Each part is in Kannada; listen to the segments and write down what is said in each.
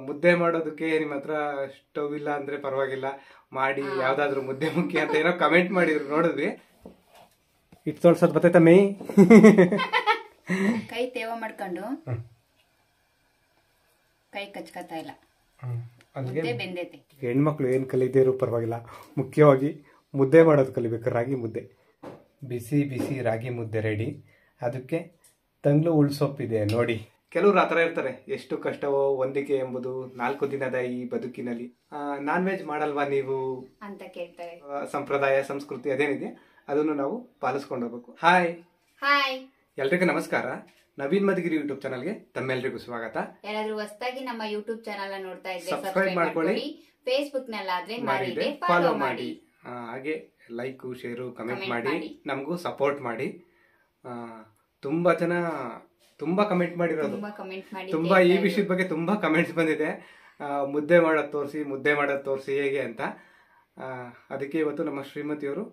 ಮುದ್ದೆ ಮಾಡೋದಕ್ಕೆ ನಿಮ್ಮ ಹತ್ರ ಸ್ಟವ್ ಇಲ್ಲ ಅಂದ್ರೆ ಪರವಾಗಿಲ್ಲ ಮಾಡಿ ಯಾವ್ದಾದ್ರು ಮುದ್ದೆ ಮುಖ್ಯ ಅಂತ ಏನೋ ಕಮೆಂಟ್ ಮಾಡಿದ್ರು, ನೋಡಿದ್ವಿ. ಇಟ್ಟು ತೋರ್ಸೋದು ಬರ್ತೈತ ಮೇ ಕೈ ತೇವ ಮಾಡ್ಕೊಂಡು ಕೈ ಕಚ್ಕತಾ ಇಲ್ಲ, ಮುದ್ದೆ ಬೆಂದೈತೆ. ಹೆಣ್ಮಕ್ಳು ಏನ್ ಕಲಿದೇ ಇರೋ ಪರವಾಗಿಲ್ಲ, ಮುಖ್ಯವಾಗಿ ಮುದ್ದೆ ಮಾಡೋದು ಕಲಿಬೇಕು. ರಾಗಿ ಮುದ್ದೆ, ಬಿಸಿ ಬಿಸಿ ರಾಗಿ ಮುದ್ದೆ ರೆಡಿ. ಅದಕ್ಕೆ ತಂಗ್ಳು ಉಳ್ಸೊಪ್ಪಿದೆ ನೋಡಿ. ಕೆಲವರು ಆ ಥರ ಇರ್ತಾರೆ, ಎಷ್ಟು ಕಷ್ಟವೋ ಹೊಂದಿಕೆ ಎಂಬುದು 4 ದಿನದ ಈ ಬದುಕಿನಲ್ಲಿ. ನಾನ್ ವೆಜ್ ಮಾಡಲ್ವಾ ನೀವು ಅಂತ ಕೇಳ್ತಾರೆ. ಸಂಪ್ರದಾಯ ಸಂಸ್ಕೃತಿ ಅದೇನಿದೆ ಅದನ್ನು ನಾವು ಪಾಲಿಸ್ಕೊಂಡು ಹೋಗ್ಬೇಕು. ಹಾಯ್ ಹಾಯ್ ಎಲ್ರಿಗೂ ನಮಸ್ಕಾರ. ನವೀನ್ ಮಧುಗಿರಿ ಯೂಟ್ಯೂಬ್ ಚಾನಲ್ಗೆ ತಮ್ಮೆಲ್ಲರಿಗೂ ಸ್ವಾಗತ. ಯಾರಾದ್ರೂ ಹೊಸದಾಗಿ ನಮ್ಮ ಯೂಟ್ಯೂಬ್ ಚಾನಲ್ ನೋಡ್ತಾ ಇದ್ರೆ ಸಬ್ಸ್ಕ್ರೈಬ್ ಮಾಡ್ಕೊಳ್ಳಿ, ಫೇಸ್ಬುಕ್ ನಲ್ಲಾದ್ರೆ ಮಾಡಿದ್ರೆ ಫಾಲೋ ಮಾಡಿ, ಹಾಗೆ ಲೈಕ್ ಶೇರು ಕಮೆಂಟ್ ಮಾಡಿ, ನಮಗೂ ಸಪೋರ್ಟ್ ಮಾಡಿ. ತುಂಬಾ ಜನ ತುಂಬಾ ಕಮೆಂಟ್ ಮಾಡಿರೋದು, ತುಂಬಾ ಈ ವಿಷಯದ ಬಗ್ಗೆ ತುಂಬಾ ಕಮೆಂಟ್ಸ್ ಬಂದಿದೆ. ಮುದ್ದೆ ಮಾಡೋದು ತೋರಿಸಿ ಹೇಗೆ ಅಂತ. ಅದಕ್ಕೆ ಇವತ್ತು ನಮ್ಮ ಶ್ರೀಮತಿಯವರು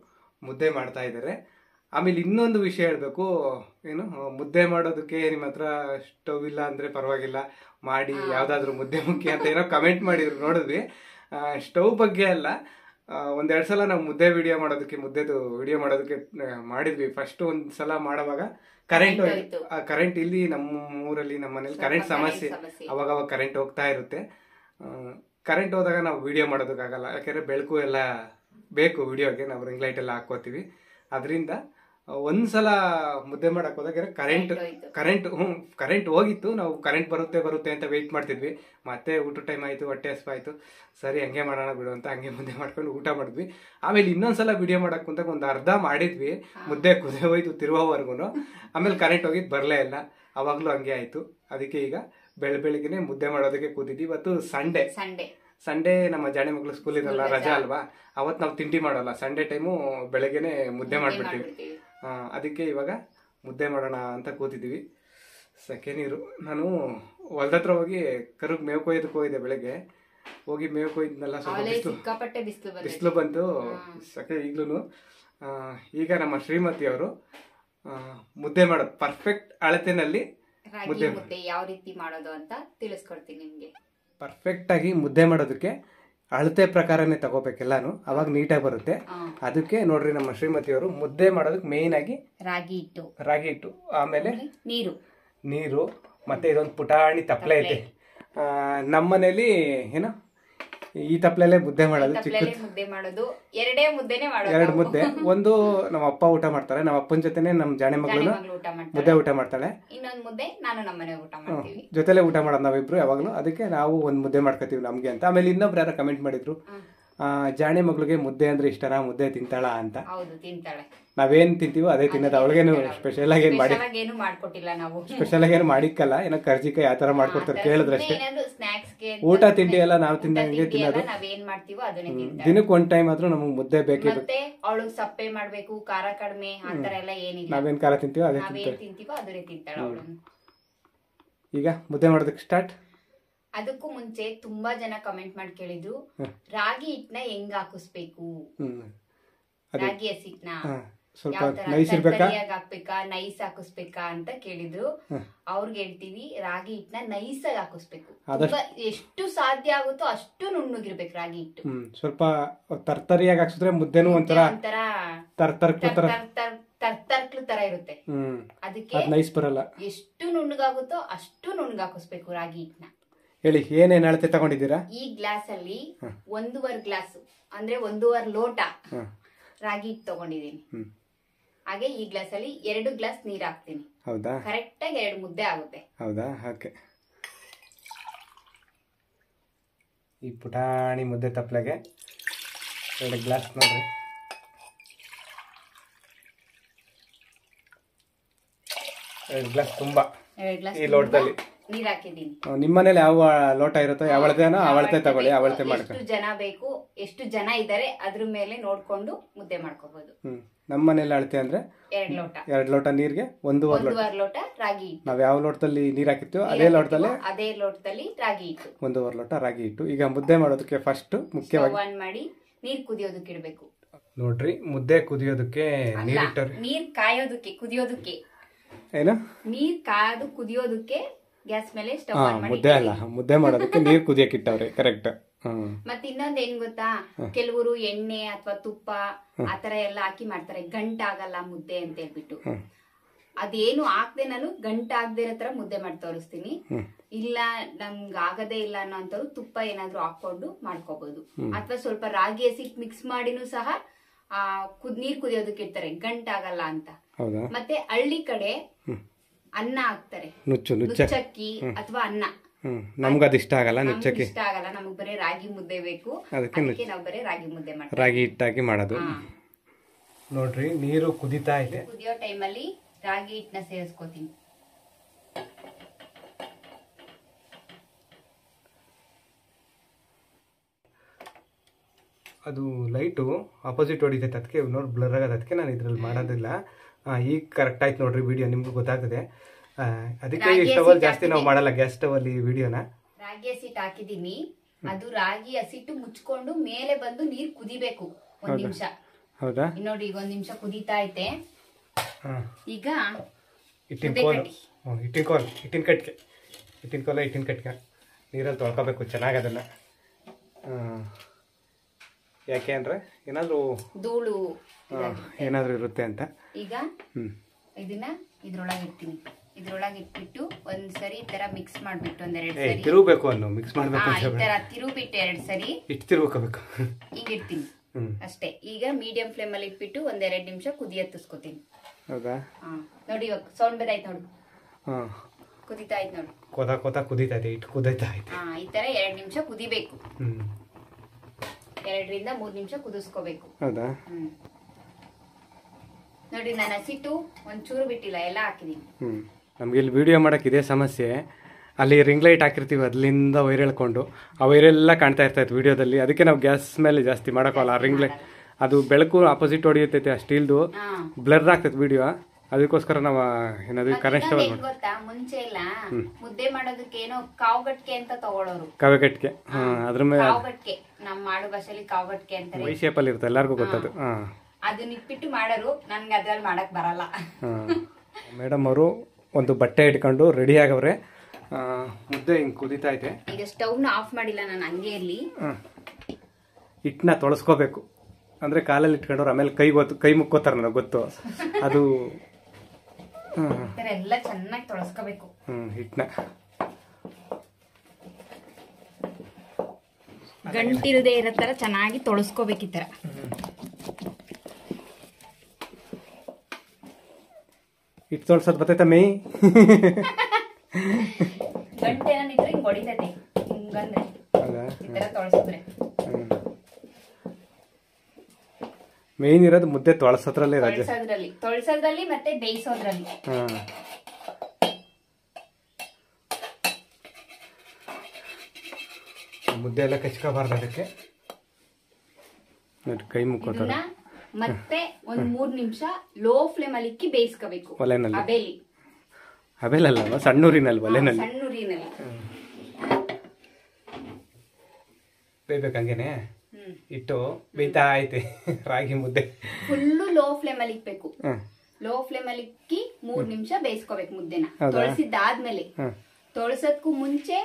ಮುದ್ದೆ ಮಾಡ್ತಾ ಇದ್ದಾರೆ. ಆಮೇಲೆ ಇನ್ನೊಂದು ವಿಷಯ ಹೇಳ್ಬೇಕು, ಏನು ಮುದ್ದೆ ಮಾಡೋದಕ್ಕೆ ನಿಮ್ಮ ಹತ್ರ ಸ್ಟವ್ ಇಲ್ಲ ಅಂದ್ರೆ ಪರವಾಗಿಲ್ಲ ಮಾಡಿ ಯಾವ್ದಾದ್ರು ಮುದ್ದೆ ಮುಖ್ಯ ಅಂತ ಏನೋ ಕಮೆಂಟ್ ಮಾಡಿದ್ರು, ನೋಡಿದ್ವಿ. ಸ್ಟವ್ ಬಗ್ಗೆ ಅಲ್ಲ, ಒಂದೆರಡು ಸಲ ನಾವು ಮುದ್ದೆದು ವಿಡಿಯೋ ಮಾಡೋದಕ್ಕೆ ಮಾಡಿದ್ವಿ. ಫಸ್ಟ್ ಒಂದ್ಸಲ ಮಾಡುವಾಗ ಕರೆಂಟ್ ಇಲ್ಲಿ ನಮ್ಮ ಊರಲ್ಲಿ ನಮ್ಮ ಮನೇಲಿ ಕರೆಂಟ್ ಸಮಸ್ಯೆ, ಅವಾಗ ಕರೆಂಟ್ ಹೋಗ್ತಾ ಇರುತ್ತೆ. ಕರೆಂಟ್ ಹೋದಾಗ ನಾವು ವಿಡಿಯೋ ಮಾಡೋದಕ್ಕಾಗಲ್ಲ, ಯಾಕೆಂದ್ರೆ ಬೆಳಕು ಎಲ್ಲ ಬೇಕು ವಿಡಿಯೋಗೆ. ನಾವು ರಿಂಗ್ ಲೈಟ್ ಎಲ್ಲ ಹಾಕೋತೀವಿ. ಅದರಿಂದ ಒಂದ್ಸಲ ಮುದ್ದೆ ಮಾಡಕ್ ಹೋದಾಗ ಕರೆಂಟ್ ಹೋಗಿತ್ತು. ನಾವು ಕರೆಂಟ್ ಬರುತ್ತೆ ಅಂತ ವೆಯ್ಟ್ ಮಾಡ್ತಿದ್ವಿ. ಮತ್ತೆ ಊಟ ಟೈಮ್ ಆಯ್ತು, ಹೊಟ್ಟೆ ಹಸ್ವಾಯ್ತು, ಸರಿ ಹಂಗೆ ಮಾಡೋಣ ಬಿಡು ಅಂತ ಹಂಗೆ ಮುದ್ದೆ ಮಾಡ್ಕೊಂಡು ಊಟ ಮಾಡಿದ್ವಿ. ಆಮೇಲೆ ಇನ್ನೊಂದ್ಸಲ ವಿಡಿಯೋ ಮಾಡಕ್ ಕುಂತಾಗ ಒಂದು ಅರ್ಧ ಮಾಡಿದ್ವಿ, ಮುದ್ದೆ ಕುದೇ ಹೋಯ್ತು ತಿರುವವರೆಗೂ. ಆಮೇಲೆ ಕರೆಂಟ್ ಹೋಗಿದ್ದು ಬರಲೇ ಇಲ್ಲ, ಅವಾಗ್ಲೂ ಹಂಗೆ ಆಯ್ತು. ಅದಕ್ಕೆ ಈಗ ಬೆಳಗ್ಗೆನೆ ಮುದ್ದೆ ಮಾಡೋದಕ್ಕೆ ಕೂತಿದ್ವಿ. ಇವತ್ತು ಸಂಡೇ ನಮ್ಮ ಜಾಣೆ ಮಕ್ಳು ಸ್ಕೂಲ್ ಇರಲ್ಲ, ರಜಾ ಅಲ್ವಾ, ಅವತ್ತು ನಾವು ತಿಂಡಿ ಮಾಡೋಲ್ಲ. ಸಂಡೇ ಟೈಮು ಬೆಳಗ್ಗೆನೆ ಮುದ್ದೆ ಮಾಡ್ಬಿಡ್ತೀವಿ. ಅದಕ್ಕೆ ಇವಾಗ ಮುದ್ದೆ ಮಾಡೋಣ ಅಂತ ಕೂತಿದ್ದೀವಿ. ಸೆಕೆ ನೀರು. ನಾನು ಹೊಲ್ದ ಹತ್ರ ಹೋಗಿ ಕರುಗ್ ಮೇವು ಕೊಯ್ದಕ್ಕೆ ಹೋಗಿದ್ದೆ. ಬೆಳಗ್ಗೆ ಹೋಗಿ ಮೇವು ಕೊಯ್ದನ್ನೆಲ್ಲ ಸ್ವಲ್ಪ ಬಿಸಿಲು ಬಂತು, ಸೆಕೆ ಈಗ್ಲೂ. ಈಗ ನಮ್ಮ ಶ್ರೀಮತಿಯವರು ಮುದ್ದೆ ಮಾಡೋದು ಪರ್ಫೆಕ್ಟ್ ಅಳತೆನಲ್ಲಿ ಮುದ್ದೆ ಯಾವ ರೀತಿ ಮಾಡೋದು ಅಂತ ತಿಳಿಸ್ಕೊಡ್ತೀನಿ ನಿಮ್ಗೆ. ಪರ್ಫೆಕ್ಟ್ ಆಗಿ ಮುದ್ದೆ ಮಾಡೋದಕ್ಕೆ ಅಳತೆ ಪ್ರಕಾರನೇ ತಗೋಬೇಕೆಲ್ಲಾನು, ಅವಾಗ ನೀಟಾಗಿ ಬರುತ್ತೆ. ಅದಕ್ಕೆ ನೋಡ್ರಿ ನಮ್ಮ ಶ್ರೀಮತಿಯವರು ಮುದ್ದೆ ಮಾಡೋದಕ್ಕೆ ಮೇಯ್ನ್ ಆಗಿ ರಾಗಿ ಹಿಟ್ಟು, ಆಮೇಲೆ ನೀರು ಮತ್ತೆ ಇದೊಂದು ಪುಟಾಣಿ ತಪ್ಪಲೆ ಐತೆ. ನಮ್ಮನೇಲಿ ಏನೋ ಈ ತಪ್ಪಲೆಲ್ಲೇ ಮುದ್ದೆ ಮಾಡೋದು, ಎರಡು ಮುದ್ದೆ. ಒಂದು ನಮ್ಮ ಅಪ್ಪ ಊಟ ಮಾಡ್ತಾರೆ, ನಮ್ಮ ಅಪ್ಪನ ಜೊತೆನೆ ನಮ್ಮ ಜಾಣೆ ಮಗಳು ಮುದ್ದೆ ಊಟ ಮಾಡ್ತಾಳೆ, ಜೊತೆಲೆ ಊಟ ಮಾಡೋದು ನಾವಿಬ್ರು ಯಾವಾಗ್ಲೂ. ಅದಕ್ಕೆ ನಾವು ಒಂದ್ ಮುದ್ದೆ ಮಾಡ್ಕೋತೀವಿ ನಮ್ಗೆ ಅಂತ. ಆಮೇಲೆ ಇನ್ನೊಬ್ರು ಯಾರು ಕಮೆಂಟ್ ಮಾಡಿದ್ರು, ಜಾಣೆ ಮಗಳಿಗೆ ಮುದ್ದೆ ಅಂದ್ರೆ ಇಷ್ಟನಾ, ಮುದ್ದೆ ತಿಂತಾಳ ಅಂತ. ನಾವೇನ್ ತಿಂತೀವೋ ಅದೇ ತಿನ್ನೋದು. ಅವಳಿಗೇನು ಸ್ಪೆಷಲ್ ಆಗಿ ಸ್ಪೆಷಲ್ ಆಗಿ ಏನು ಮಾಡಿಕ್ಕಲ್ಲ, ಏನೋ ಕರ್ಜಿಕಾಯಿ ಆತರ ಮಾಡ್ಕೊಡ್ತಾರೆ ಕೇಳಿದ್ರಷ್ಟೇ. ಊಟ ತಿಂಡಿ ಎಲ್ಲ ನಾವು ತಿಂದಂಗೆ ತಿನ್ನೋದು. ದಿನಕ್ಕೆ ಒಂದ್ ಟೈಮ್ ಆದ್ರೂ ನಮಗ್ ಮುದ್ದೆ ಬೇಕೇ ಬೇಕು. ಸಪ್ಪೆ ಮಾಡ್ಬೇಕು, ಖಾರ ಕಡಿಮೆ ಆತರ ಎಲ್ಲ ಏನಿಲ್ಲ, ನಾವೇನ್ ಖಾರ ತಿಂತೀವೋ ಅದೇ ತಿಂತಾಳೆ. ಈಗ ಮುದ್ದೆ ಮಾಡೋದಕ್ಕೆ ಸ್ಟಾರ್ಟ್. ಅದಕ್ಕೂ ಮುಂಚೆ ತುಂಬಾ ಜನ ಕಮೆಂಟ್ ಮಾಡಿ ಕೇಳಿದ್ರು, ರಾಗಿ ಹಿಟ್ನ ಹೆಂಗ್ ಹಾಕಿಸ್ಬೇಕು, ರಾಗಿ ಹಸಿಟ್ನ ಹಾಕ್ಬೇಕಾ, ನೈಸ್ ಹಾಕಿಸ್ಬೇಕಾ ಅಂತ ಕೇಳಿದ್ರು. ಅವ್ರಿಗೆ ಹೇಳ್ತೀವಿ, ರಾಗಿ ಹಿಟ್ನ ನೈಸ್ ಆಗಿ ಹಾಕಿಸ್ಬೇಕು. ಎಷ್ಟು ಸಾಧ್ಯ ಆಗುತ್ತೋ ಅಷ್ಟು ನುಣ್ಣಗಿರ್ಬೇಕು ರಾಗಿ ಹಿಟ್ಟು. ಸ್ವಲ್ಪ ತರ್ತರಿಯಾಗಿ ಹಾಕ್ಸಿದ್ರೆ ಮುದ್ದೆನೂ ಒಂಥರ ತರ್ತರ್ಕ್ಲು ತರ ಇರುತ್ತೆ. ಅದಕ್ಕೆ ನೈಸ್ ಬರಲ್ಲ. ಎಷ್ಟು ನುಣ್ಣಗಾಗುತ್ತೋ ಅಷ್ಟು ನುಣ್ಣಗ್ ಹಾಕಿಸ್ಬೇಕು ರಾಗಿ ಹಿಟ್ನ. ಹೇಳಿ, ಏನೇನ್ ಅಳತೆ ತಗೊಂಡಿದ್ದೀರಾ? ಈ ಗ್ಲಾಸ್ ಅಲ್ಲಿ 1.5 ಗ್ಲಾಸ್ ಅಂದ್ರೆ 1.5 ಲೋಟ ರಾಗಿ ಹಿಟ್ಟು ತಗೊಂಡಿದ್ದೀನಿ. ಹಾಗೆ ಈ ಗ್ಲಾಸ್ ಅಲ್ಲಿ 2 ಗ್ಲಾಸ್ ನೀರ್ ಹಾಕ್ತೀನಿ. ಹೌದಾ? ಕರೆಕ್ಟ್ ಆಗಿ 2 ಮುದ್ದೆ ಆಗುತ್ತೆ. ಹೌದಾ? ಓಕೆ. ಈ ಪುಟಾಣಿ ಮುದ್ದೆ ತಪ್ಪಲೆಗೆ 2 ಗ್ಲಾಸ್ ನೋಡ್ರಿ. 2 ಗ್ಲಾಸ್ ತುಂಬಾ ಈ ಲೋಟದಲ್ಲಿ ನೀರ್ ಹಾಕಿದ್ದೀನಿ. ನಿಮ್ಮನೇಲಿ ಯಾವ ಲೋಟ ಇರುತ್ತೋ ಯಾವ ಅಳತೆನೋ ಅವಳತೆ ತಗೊಳ್ಳಿ, ಅವಳತೆ ಮಾಡ್ಕೊಂಡು. ಎಷ್ಟು ಜನ ಬೇಕು, ಎಷ್ಟು ಜನ ಇದಾರೆ ಅದ್ರ ಮೇಲೆ ನೋಡ್ಕೊಂಡು ಮುದ್ದೆ ಮಾಡ್ಕೋಬಹುದು. ನಮ್ಮ ಮನೇಲಿ ಅಳತೆ ಅಂದ್ರೆ 2 ಲೋಟ ನೀರ್ಗೆ 1.5 ಲೋಟ ರಾಗಿ ಹಿಟ್ಟು. ನಾವ್ ಯಾವ ಲೋಟದಲ್ಲಿ ನೀರ್ ಹಾಕಿರ್ತೀವೋ ಅದೇ ಲೋಟದಲ್ಲಿ ರಾಗಿ ಹಿಟ್ಟು, 1.5 ಲೋಟ ರಾಗಿ ಹಿಟ್ಟು. ಈಗ ಮುದ್ದೆ ಮಾಡೋದಕ್ಕೆ ಫಸ್ಟ್ ಮುಖ್ಯವಾಗಿ ಆನ್ ಮಾಡಿ ನೀರ್ ಕುದಿಯೋದಕ್ಕೆ ಇಡಬೇಕು. ನೋಡ್ರಿ, ಮುದ್ದೆ ಕುದಿಯೋದಕ್ಕೆ ನೀರ್ ಕಾಯೋದಕ್ಕೆ, ಕುದಿಯೋದಕ್ಕೆ ಏನು ನೀರ್ ಕಾಯೋದು ಕುದಿಯೋದಕ್ಕೆ ಗ್ಯಾಸ್ ಮೇಲೆ ಸ್ಟವ್ ಆನ್ ಮಾಡಿ ಮುದ್ದೆ ಅಲ್ಲ, ಮುದ್ದೆ ಮಾಡೋದಕ್ಕೆ ನೀರು ಕುದಿಯಕ್ಕೆ ಇಟ್ಟವ್ರೆ. ಕರೆಕ್ಟ್. ಮತ್ತೆ ಇನ್ನೊಂದ್ ಏನ್ ಗೊತ್ತಾ, ಕೆಲವರು ಎಣ್ಣೆ ಅಥವಾ ತುಪ್ಪ ಆತರ ಎಲ್ಲ ಹಾಕಿ ಮಾಡ್ತಾರೆ, ಗಂಟಾಗಲ್ಲ ಮುದ್ದೆ ಅಂತ ಹೇಳ್ಬಿಟ್ಟು. ಅದೇನು ಹಾಕ್ದೆ ನಾನು ಗಂಟಾಗದೆ ಇರೋ ತರ ಮುದ್ದೆ ಮಾಡಿ ತೋರಿಸ್ತೀನಿ. ಇಲ್ಲ ನಮ್ಗೆ ಆಗದೇ ಇಲ್ಲ ಅನ್ನೋ ಅಂತವ್ರು ತುಪ್ಪ ಏನಾದ್ರು ಹಾಕೊಂಡು ಮಾಡ್ಕೋಬಹುದು. ಅಥವಾ ಸ್ವಲ್ಪ ರಾಗಿ ಹಸಿಟ್ಟು ಮಿಕ್ಸ್ ಮಾಡಿನೂ ಸಹ ನೀರ್ ಕುದಿಯೋದಕ್ಕೆ ಇಡ್ತಾರೆ, ಗಂಟಾಗಲ್ಲ ಅಂತ. ಮತ್ತೆ ಹಳ್ಳಿ ಕಡೆ ಅನ್ನ ಹಾಕ್ತಾರೆ, ನುಚ್ಚಕ್ಕಿ ಅಥವಾ ಅನ್ನ. ನಮ್ಗೆ ಅದು ಇಷ್ಟ ಆಗಲ್ಲ, ನುಚ್ಚಕ್ಕಿ ಇಷ್ಟ ಆಗಲ್ಲ, ನಮಗ್ ಬರೀ ರಾಗಿ ಮುದ್ದೆ ಬೇಕು. ಅದಕ್ಕೆ ನಾವು ಬರೀ ರಾಗಿ ಮುದ್ದೆ ಮಾಡ್ತೀವಿ, ರಾಗಿ ಹಿಟ್ಟಾಕಿ ಮಾಡೋದು. ನೋಡ್ರಿ ನೀರು ಕುದಿತಾ ಇದೆ. ಕುದಿಯೋ ಟೈಮಲ್ಲಿ ರಾಗಿ ಹಿಟ್ಟನ್ನ ಸೇರಿಸ್ಕೋತೀನಿ. ಅದು ಲೈಟು ಆಪೋಸಿಟ್ ಹೊಡಿತೈತೆ, ಅದಕ್ಕೆ ನೋಡಿ ಬ್ಲರ್ ಆಗೋದು. ಅದಕ್ಕೆ ನಾನು ಇದ್ರಲ್ಲಿ ಮಾಡೋದಿಲ್ಲ. ಈಗ ಕರೆಕ್ಟ್ ಆಯ್ತು ನೋಡ್ರಿ, ವಿಡಿಯೋ ನಿಮ್ಗೂ ಗೊತ್ತಾಗ್ತದೆ. ಅದಕ್ಕೆ ಈ ಸ್ಟವಲ್ಲಿ ಜಾಸ್ತಿ ನಾವು ಮಾಡಲ್ಲ, ಗ್ಯಾಸ್ ಸ್ಟವಲ್ಲಿ ವಿಡಿಯೋನ. ರಾಗಿ ಹಸಿಟ್ಟು ಹಾಕಿದೀನಿ, ಅದು ರಾಗಿ ಹಸಿಟ್ಟು ಮುಚ್ಕೊಂಡು ಮೇಲೆ ಬಂದು ನೀರ್ ಕುದಿಬೇಕು 1 ನಿಮಿಷ. ಹೌದಾ? ನೋಡಿ ಈಗ 1 ನಿಮಿಷ ಕುದೀತಾ ಐತೆ. ಈಗ ಹಿಟ್ಟಿನ ಕಟ್ಗೆ ನೀರಲ್ಲಿ ತೊಳ್ಕೊಬೇಕು ಚೆನ್ನಾಗಿ ಅದನ್ನ. ಯಾಕೆ ಅಂದ್ರೆ ಏನಾದ್ರು ಧೂಳು ಏನಾದ್ರು ಇರುತ್ತೆ ಅಂತ. ಈಗ ಇದನ್ನ ಇದ್ರೊಳಗೆ ಇಡ್ತೀನಿ. ಇದ್ರೊಳಗೆ ಇಟ್ಬಿಟ್ಟು ಒಂದ್ಸರಿ ಈ ತರ ಮಿಕ್ಸ್ ಮಾಡ್ಬಿಟ್ಟು ಒಂದೆರಡು ಸರಿ ತಿರುಗಬೇಕು, ಅನ್ನು ಮಿಕ್ಸ್ ಮಾಡ್ಬೇಕು. ಈ ತರ ತಿರುಗ್ಬಿಟ್ಟು 2 ಸರಿ ಇಟ್ಟು ತಿರುಗಬೇಕು. ಈಗ ಇಡ್ತೀನಿ ಅಷ್ಟೇ. ಈಗ ಮೀಡಿಯಂ ಫ್ಲೇಮ್ ಅಲ್ಲಿ ಇಟ್ಬಿಟ್ಟು 1-2 ನಿಮಿಷ ಕುದಿಯತ್ತಿಸ್ಕೊತೀನಿ. ಹೌದಾ? ನೋಡಿ ಇವಾಗ ಸೌಂಡ್ ಬರೈತೆ ನೋಡು, ಕುದಿತಾ ಐತೆ ನೋಡು, ಕೊದ ಕುದೀತಾ ಇದೆ, ಇಟ್ಟು ಕುದೀತಾ ಐತೆ. ಈ ತರ 2 ನಿಮಿಷ ಕುದಿಬೇಕು. 2 ರಿಂದ 3 ನಿಮಿಷ ಕುದಿಸ್ಕೋಬೇಕು. ಹೌದಾ? ನೋಡಿ ನಾನು ಹಸಿಟ್ಟು ಒಂಚೂರು ಬಿಟ್ಟಿಲ್ಲ, ಎಲ್ಲ ಹಾಕಿದೀನಿ. ನಮ್ಗೆ ಇಲ್ಲಿ ವಿಡಿಯೋ ಮಾಡಕ್ಕೆ ಇದೇ ಸಮಸ್ಯೆ. ಅಲ್ಲಿ ರಿಂಗ್ ಲೈಟ್ ಹಾಕಿರ್ತೀವಿ, ಅಲ್ಲಿಂದ ವೈರ್ ಎಳ್ಕೊಂಡು ಆ ವೈರೆಲ್ಲ ಕಾಣ್ತಾ ಇರ್ತೈತೆ ವಿಡಿಯೋದಲ್ಲಿ. ಅದಕ್ಕೆ ನಾವು ಗ್ಯಾಸ್ ಮೇಲೆ ಜಾಸ್ತಿ ಮಾಡೋಕ್ಕಲ್ಲ. ಆ ರಿಂಗ್ ಲೈಟ್ ಅದು ಬೆಳಕು ಆಪೋಸಿಟ್ ಹೊಡಿಯುತ್ತೈತೆ, ಆ ಸ್ಟೀಲ್ದು ಬ್ಲರ್ ಆಗ್ತೈತೆ ವಿಡಿಯೋ. ಅದಕ್ಕೋಸ್ಕರ ನಾವು ಏನಾದ್ರು ಕರೆಂಟ್ ಸ್ಟವ್ ಗೊತ್ತಾ, ಮುಂಚೆ ಎಲ್ಲ ಮುದ್ದೆ ಮಾಡೋದಕ್ಕೆ ಏನೋ ಕಾವುಗಟ್ಕೆ ಅಂತ ತಗೊಳ್ಳೋರು. ಕಾವುಗಟ್ಕೆ, ಅದ್ರ ಮೇಲೆ ಕಾವುಗಟ್ಕೆ, ನಮ್ಮ ಮಾಡು ಭಾಷೆಯಲ್ಲಿ ಕಾವುಗಟ್ಕೆ ಅಂತಾರೆ. ವೈ ಶೇಪಲ್ಲಿ ಇರುತ್ತೆ, ಎಲ್ಲರಿಗೂ ಗೊತ್ತದು. ಅದನ್ನ ಇಟ್ಬಿಟ್ಟು ಮಾಡೋರು, ನನ್ಗೆ ಅದ್ರಲ್ಲಿ ಮಾಡಕ್ ಬರಲ್ಲ. ಮೇಡಮ್ ಅವರು ಒಂದು ಬಟ್ಟೆ ಇಟ್ಕೊಂಡು ರೆಡಿ ಆಗವ್ರೆ. ಮುದ್ದೆ ಹಿಂಗೆ ಕುದೀತಾ ಐತೆ. ಈಗ ಸ್ಟವ್ನ ಆಫ್ ಮಾಡಿಲ್ಲ ನಾನು, ಹಂಗೆ ಇರ್ಲಿ. ಹಿಟ್ಟನ್ನ ತೊಳಸ್ಕೋಬೇಕು, ಅಂದ್ರೆ ಕಾಲಲ್ಲಿ ಇಟ್ಕೊಂಡವ್ರು ಆಮೇಲೆ ಕೈ ಮುಕ್ಕೋತಾರೆ, ನನಗೆ ಗೊತ್ತು ಅದು. ಎಲ್ಲ ಚೆನ್ನಾಗಿ ತೊಳಸ್ಕೋಬೇಕು ಹಿಟ್ಟನ್ನ. ಗಂಟಿಲ್ದೆ ಇರೋ ತರ ಚೆನ್ನಾಗಿ ತೊಳಸ್ಕೋಬೇಕು ಈ ತರ. ಹಿಟ್ಟು ತೊಳ್ಸೋದು ಬರ್ತೈತ ಮೇ? ಗಂಟೆ ಏನಿದ್ರೆ ಹಿಂಗ್ ಹೊಡಿತೈತೆ, ಹಿಂಗಂದ್ರೆ ಈ ತರ ತೊಳಸಿದ್ರೆ. ಮೇನ್ ಇರೋದು ಮುದ್ದೆ ತೊಳಸೋದ್ರಲ್ಲಿ, ತೊಳಸೋದ್ರಲ್ಲಿ ಮತ್ತೆ ಬೇಯಿಸೋದ್ರಲ್ಲಿ. ಮುದ್ದೆ ಎಲ್ಲ ಕಚ್ಕೋಬಾರ್ದು, ಅದಕ್ಕೆ ಕೈ ಮುಕ್ಕೋತಾರೆ. ಮತ್ತೆ 1-3 ನಿಮಿಷ ಲೋ ಫ್ಲೇಮ್ ಅಲ್ಲಿ ಇಕ್ಕಿ ಬೇಯಿಸ್ಕೋಬೇಕು ಒಲೆನಲ್ಲಿ. ಅವೆಲ್ಲ ಸಣ್ಣೂರಿನಲ್ಲಿ, ಒಲೆನಲ್ಲಿ, ಸಣ್ಣೂರಿನಲ್ಲಿ ಬೇಯ್ಬೇಕು. ಹಂಗೇನೆ ಇಟ್ಟು ಬೇಯ್ತಾ ಐತೆ ರಾಗಿ ಮುದ್ದೆ. ಫುಲ್ಲು ಲೋ ಫ್ಲೇಮ್ ಅಲ್ಲಿ ಇಕ್ಬೇಕು. ಲೋ ಫ್ಲೇಮ್ ಅಲ್ಲಿ ಇಕ್ಕಿ 3 ನಿಮಿಷ ಬೇಯಿಸ್ಕೋಬೇಕು ಮುದ್ದೆನ. ತೊಳಸಿದ್ದಾದ್ಮೇಲೆ, ತೊಳಸೋದಕ್ಕೂ ಮುಂಚೆ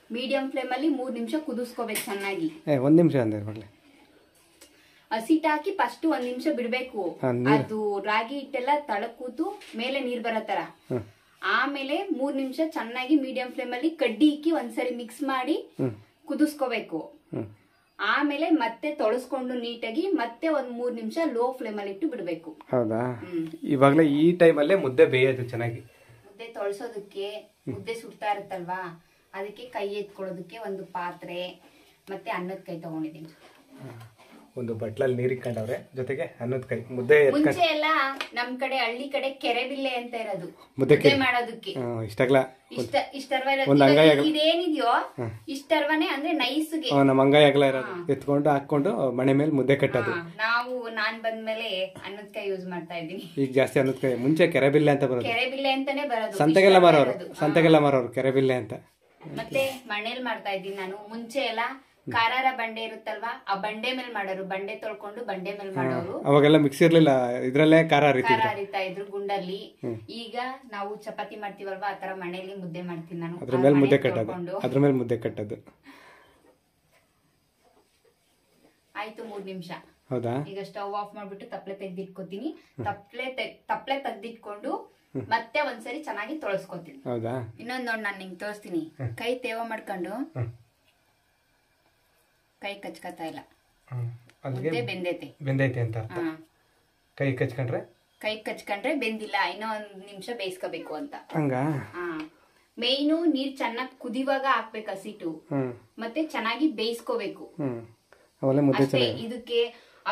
ಮೀಡಿಯಂ ಫ್ಲೇಮ್ ಅಲ್ಲಿ 3 ನಿಮಿಷ ಕುದಿಸ್ಕೋಬೇಕು ಚೆನ್ನಾಗಿ. 1 ನಿಮಿಷ ಅಂದ್ರೆ ಹಸಿಟ್ ಹಾಕಿ ಫಸ್ಟ್ 1 ನಿಮಿಷ ಬಿಡ್ಬೇಕು. ಅದು ರಾಗಿ ಹಿಟ್ಟೆಲ್ಲ ತಳಕ್ ಕೂತು ಮೇಲೆ ನೀರ್ ಬರೋ ತರ. ಆಮೇಲೆ 3 ನಿಮಿಷ ಚೆನ್ನಾಗಿ ಮೀಡಿಯಂ ಫ್ಲೇಮ್ ಅಲ್ಲಿ ಕಡ್ಡಿ ಇಕ್ಕಿ ಒಂದ್ಸರಿ ಮಿಕ್ಸ್ ಮಾಡಿ ಕುದಿಸ್ಕೋಬೇಕು. ಆಮೇಲೆ ಮತ್ತೆ ತೊಳಸ್ಕೊಂಡು ನೀಟಾಗಿ ಮತ್ತೆ 3 ನಿಮಿಷ ಲೋ ಫ್ಲೇಮ್ ಅಲ್ಲಿ ಇಟ್ಟು ಬಿಡ್ಬೇಕು. ಹೌದಾ? ಇವಾಗಲೇ ಈ ಟೈಮಲ್ಲೇ ಮುದ್ದೆ ಬೇಯೋದು ಚೆನ್ನಾಗಿ. ಮುದ್ದೆ ತೊಳಸೋದಕ್ಕೆ, ಮುದ್ದೆ ಸುಡ್ತಾ ಇರುತ್ತಲ್ವಾ, ಅದಕ್ಕೆ ಕೈ ಎತ್ಕೊಳ್ಳೋದಕ್ಕೆ ಒಂದು ಪಾತ್ರೆ ಮತ್ತೆ ಅನ್ನದ ಕೈ ತಗೊಂಡಿದ್ದೀನಿ. ಒಂದು ಬಟ್ಲಲ್ಲಿ ನೀರು ಇಟ್ಕೊಂಡವ್ರೆ, ಜೊತೆಗೆ ಅನ್ನದ ಕೈ. ಮುದ್ದೆ ಮುಂಚೆ ಎಲ್ಲ ನಮ್ ಕಡೆ ಹಳ್ಳಿ ಕಡೆ ಕೆರೆಬಿಲ್ಲೆ ಅಂತ ಇರೋದು ಮುದ್ದೆ ಮಾಡೋದಕ್ಕೆ. ಇದೇನಿದ್ಯೋ ಇಷ್ಟರ್ವನೆ ಅಂದ್ರೆ ನೈಸ್ಗೆ ನಮ್ಮ ಅಂಗಾಯಿ ಅಗಲ ಇರೋದು ಎತ್ಕೊಂಡು ಹಾಕೊಂಡು ಮನೆ ಮೇಲೆ ಮುದ್ದೆ ಕಟ್ಟೋದು. ನಾನ್ ಬಂದ್ಮೇಲೆ ಅನ್ನದ ಕೈ ಯೂಸ್ ಮಾಡ್ತಾ ಇದ್ದೀನಿ ಈಗ ಜಾಸ್ತಿ. ಅನ್ನದ ಕೈ ಮುಂಚೆ ಕೆರೆಬಿಲ್ಲೆ ಅಂತ ಬರೋದು, ಕೆರೆಬಿಲ್ಲೆ ಅಂತಾನೆ ಬರೋದು. ಸಂತೆಗೆಲ್ಲ ಮಾರೋರು ಕೆರೆಬಿಲ್ಲೆ ಅಂತ. ಮತ್ತೆ ಮನೇಲಿ ಮಾಡ್ತಾ ಇದ್ದೀನಿ ನಾನು. ಮುಂಚೆ ಎಲ್ಲ ಖಾರಾರ ಬಂಡೆ ಇರುತ್ತಲ್ವಾ, ಆ ಬಂಡೆ ಮೇಲೆ ಮಾಡೋರು, ಬಂಡೆ ತೊಳ್ಕೊಂಡು ಬಂಡೆ ಮೇಲೆ ಮಾಡೋರು. ಅವಾಗೆಲ್ಲ ಮಿಕ್ಸಿ ಇರ್ಲಿಲ್ಲ, ಇದ್ರಲ್ಲೇ ಖಾರ ಅರಿತಾ ಇದ್ರು ಗುಂಡಲ್ಲಿ. ಈಗ ನಾವು ಚಪಾತಿ ಮಾಡ್ತೀವಲ್ವಾ, ಆತರ ಮನೆಯಲ್ಲಿ ಮುದ್ದೆ ಮಾಡ್ತೀನಿ ನಾನು. ಅದ್ರ ಮೇಲೆ ಮುದ್ದೆ ಕಟ್ಟೋದು. ಆಯ್ತು 3 ನಿಮಿಷ. ಹೌದಾ? ಈಗ ಸ್ಟವ್ ಆಫ್ ಮಾಡ್ಬಿಟ್ಟು ತಪ್ಪಲೆ ತೆಗ್ದಿಟ್ಕೋತೀನಿ. ತಪ್ಪಲೆ ತೆಗ್ದಿಟ್ಕೊಂಡು ಮತ್ತೆ ಒಂದ್ಸರಿ ಚೆನ್ನಾಗಿ ತೊಳಸ್ಕೊತೀನಿ. ಹೌದಾ? ಇನ್ನೊಂದ್ ನೋಡ್ ನಾನು ನಿಂಗೆ ತೋರಿಸ್ತೀನಿ. ಕೈ ತೇವ ಮಾಡ್ಕೊಂಡು ಕೈ ಕಚ್ಕತಾ ಇಲ್ಲ, ಮುದ್ದೆ ಬೆಂದೈತೆ ಅಂತ. ಕೈ ಕಚ್ಕೊಂಡ್ರೆ ಬೆಂದಿಲ್ಲ, ಇನ್ನೂ 1 ನಿಮಿಷ ಬೇಯಿಸ್ಕೋಬೇಕು ಅಂತ. ಹಂಗ ಮೇಯ್ನು ನೀರ್ ಚೆನ್ನಾಗಿ ಕುದಿವಾಗ ಹಾಕ್ಬೇಕು ಹಸಿಟ್ಟು, ಮತ್ತೆ ಚೆನ್ನಾಗಿ ಬೇಯಿಸ್ಕೋಬೇಕು. ಇದಕ್ಕೆ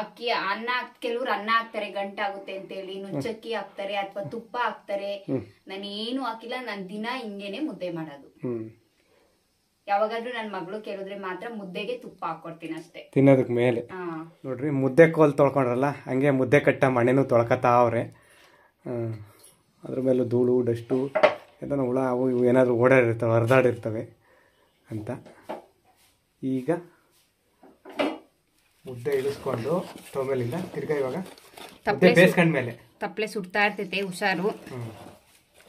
ಅಕ್ಕಿ ಅನ್ನ ಕೆಲವ್ರು ಅನ್ನ ಹಾಕ್ತಾರೆ, ಗಂಟಾಗುತ್ತೆ ಅಂತ ಹೇಳಿ ನುಚ್ಚಕ್ಕಿ ಹಾಕ್ತಾರೆ ಅಥವಾ ತುಪ್ಪ ಹಾಕ್ತಾರೆ. ನಾನೇನು ಹಾಕಿಲ್ಲ, ನಾನ್ ದಿನ ಹಿಂಗೇನೆ ಮುದ್ದೆ ಮಾಡೋದು. ಯಾವಾಗಾದ್ರೂ ನನ್ ಮಗಳು ಕೇಳಿದ್ರೆ ಮಾತ್ರ ಮುದ್ದೆಗೆ ತುಪ್ಪ ಹಾಕೊಡ್ತೀನಿ ಅಷ್ಟೇ, ತಿನ್ನೋದಕ್ ಮೇಲೆ. ನೋಡ್ರಿ ಮುದ್ದೆ ಕೋಲ್ ತೊಳ್ಕೊಂಡ್ರಲ್ಲ, ಹಂಗೆ ಮುದ್ದೆ ಕಟ್ಟ ಮಣ್ಣೆನೂ ತೊಳ್ಕತಾ ಅವ್ರೆ. ಅದ್ರ ಮೇಲೂ ಧೂಳು ಡಸ್ಟು ಏನೋ ಹುಳ ಅವು ಇವು ಏನಾದರೂ ಓಡಾಡಿರ್ತವೆ, ಹರಿದಾಡಿರ್ತವೆ ಅಂತ. ಈಗ ಮುದ್ದೆ ಇಳಿಸ್ಕೊಂಡು ಸ್ಟವ್ ಮೇಲಿಂದ ತಿರ್ಗಾ ಇವಾಗ ಮುದ್ದೆ ಬೇಯಿಸ್ಕೊಂಡ್ಮೇಲೆ ತಪ್ಪಲೆ ಸುಡ್ತಾ ಇರ್ತೈತೆ, ಹುಷಾರು.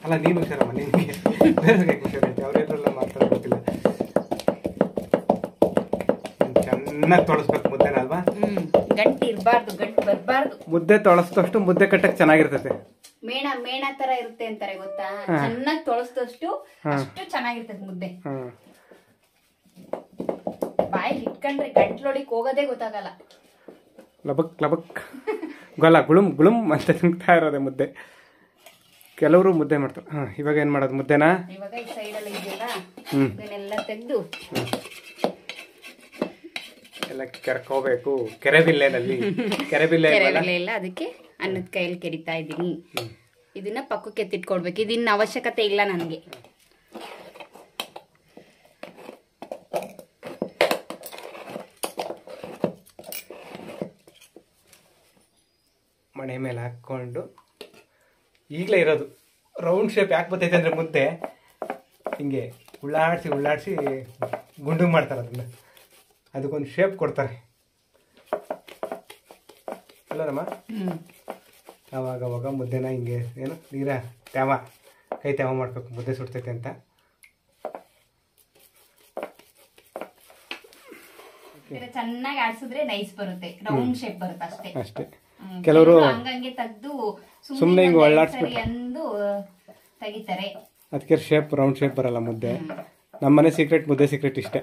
ಅಲ್ಲ ನೀನು ಹುಷಾರಮ್ಮ, ನಿನಗೆ ಬೇರೆ ಹುಷಾರೈತೆ, ಅವ್ರೆಲ್ಲ ಮಾತಾಡೋದು ಗೊತ್ತಿಲ್ಲ. ಚೆನ್ನಾಗಿ ತೊಳಸ್ಬೇಕು ಮುದ್ದೆನ ಅಲ್ವಾ? ಗಂಟು ಇರಬಾರ್ದು, ಗಂಟು ಬರಬಾರ್ದು. ಮುದ್ದೆ ತೊಳಸ್ದಷ್ಟು ಮುದ್ದೆ ಕಟ್ಟಕ್ ಚೆನ್ನಾಗಿರ್ತೈತೆ. ಮೇಣ ತರ ಇರುತ್ತೆ ಅಂತಾರೆ ಗೊತ್ತಾ? ಚೆನ್ನಾಗಿ ತೊಳಸ್ದಷ್ಟು ಅಷ್ಟು ಚೆನ್ನಾಗಿರ್ತೈತೆ ಮುದ್ದೆ. ಬಾಯಿ ಇಟ್ಕೊಂಡ್ರೆ ಗಂಟ್ಲೊಡಿಕ್ ಹೋಗೋದೇ ಗೊತ್ತಾಗಲ್ಲ. ಲಬಕ್ ಗೊಲ್ಲ ಗುಳುಮ್ ಗುಳುಮ್ ಅಂತ ತಿಂತಾ ಇರೋದೆ ಮುದ್ದೆ. ಕೆಲವರು ಮುದ್ದೆ ಮಾಡ್ತಾರೆ. ಇವಾಗ ಏನ್ ಮಾಡೋದು ಮುದ್ದೆನಾ? ಇವಾಗ ಈ ಸೈಡ್ ಅಲ್ಲಿ ಇದೆಯಲ್ಲ, ಇದನ್ನೆಲ್ಲ ತೆಗೆದು ಎಲ್ಲ ಕೆರ್ಕೋಬೇಕು. ಕೆರೆಬಿಲ್ಲೆನಲ್ಲಿ ಕೆರೆಬಿಲ್ಲೆ ಇಲ್ಲ, ಅದಕ್ಕೆ ಅನ್ನದ ಕೈಯಲ್ಲಿ ಕೆರಿತಾ ಇದ್ದೀನಿ. ಇದನ್ನ ಪಕ್ಕಕ್ಕೆ ಎತ್ತಿಟ್ಕೊಡ್ಬೇಕು. ಇದನ್ನ ಅವಶ್ಯಕತೆ ಇಲ್ಲ ನನಗೆ. ಮಣೆ ಮೇಲೆ ಹಾಕ್ಕೊಂಡು ಈಗಲೇ ಇರೋದು ರೌಂಡ್ ಶೇಪ್ ಯಾಕೆ ಬರ್ತೈತೆ ಅಂದರೆ ಮುದ್ದೆ ಹಿಂಗೆ ಉಳ್ಳಾಡಿಸಿ ಗುಂಡು ಮಾಡ್ತಾರೆ. ಅದನ್ನ ಅದಕ್ಕೊಂದು ಶೇಪ್ ಕೊಡ್ತಾರೆ ಅಲ್ಲನಮ್ಮ. ಅವಾಗ ಮುದ್ದೆನ ಹಿಂಗೆ ಏನು ನೀರ ಕೈ ತ್ಯಾವ ಮಾಡ್ಬೇಕು, ಮುದ್ದೆ ಸುಡ್ತೈತೆ ಅಂತ. ಚೆನ್ನಾಗಿ ಆಡ್ಸಿದ್ರೆ ನೈಸ್ ಬರುತ್ತೆ, ರೌಂಡ್ ಶೇಪ್ ಬರುತ್ತೆ ಅಷ್ಟೇ. ಕೆಲವರು ಹಂಗಂಗೆ ತೆಗ್ದು ಸುಮ್ಮನೆ ಹಿಂಗೆ ಒಳ್ಳಾಡ್ಸ್ಬಿಟ್ಟು ಎಂದು ತೆಗಿತಾರೆ. ಅದಕ್ಕೆ ಶೇಪ್ ರೌಂಡ್ ಶೇಪ್ ಬರಲ್ಲ ಮುದ್ದೆ. ನಮ್ಮನೆ ಸೀಕ್ರೆಟ್ ಮುದ್ದೆ ಸೀಕ್ರೆಟ್ ಇಷ್ಟೇ,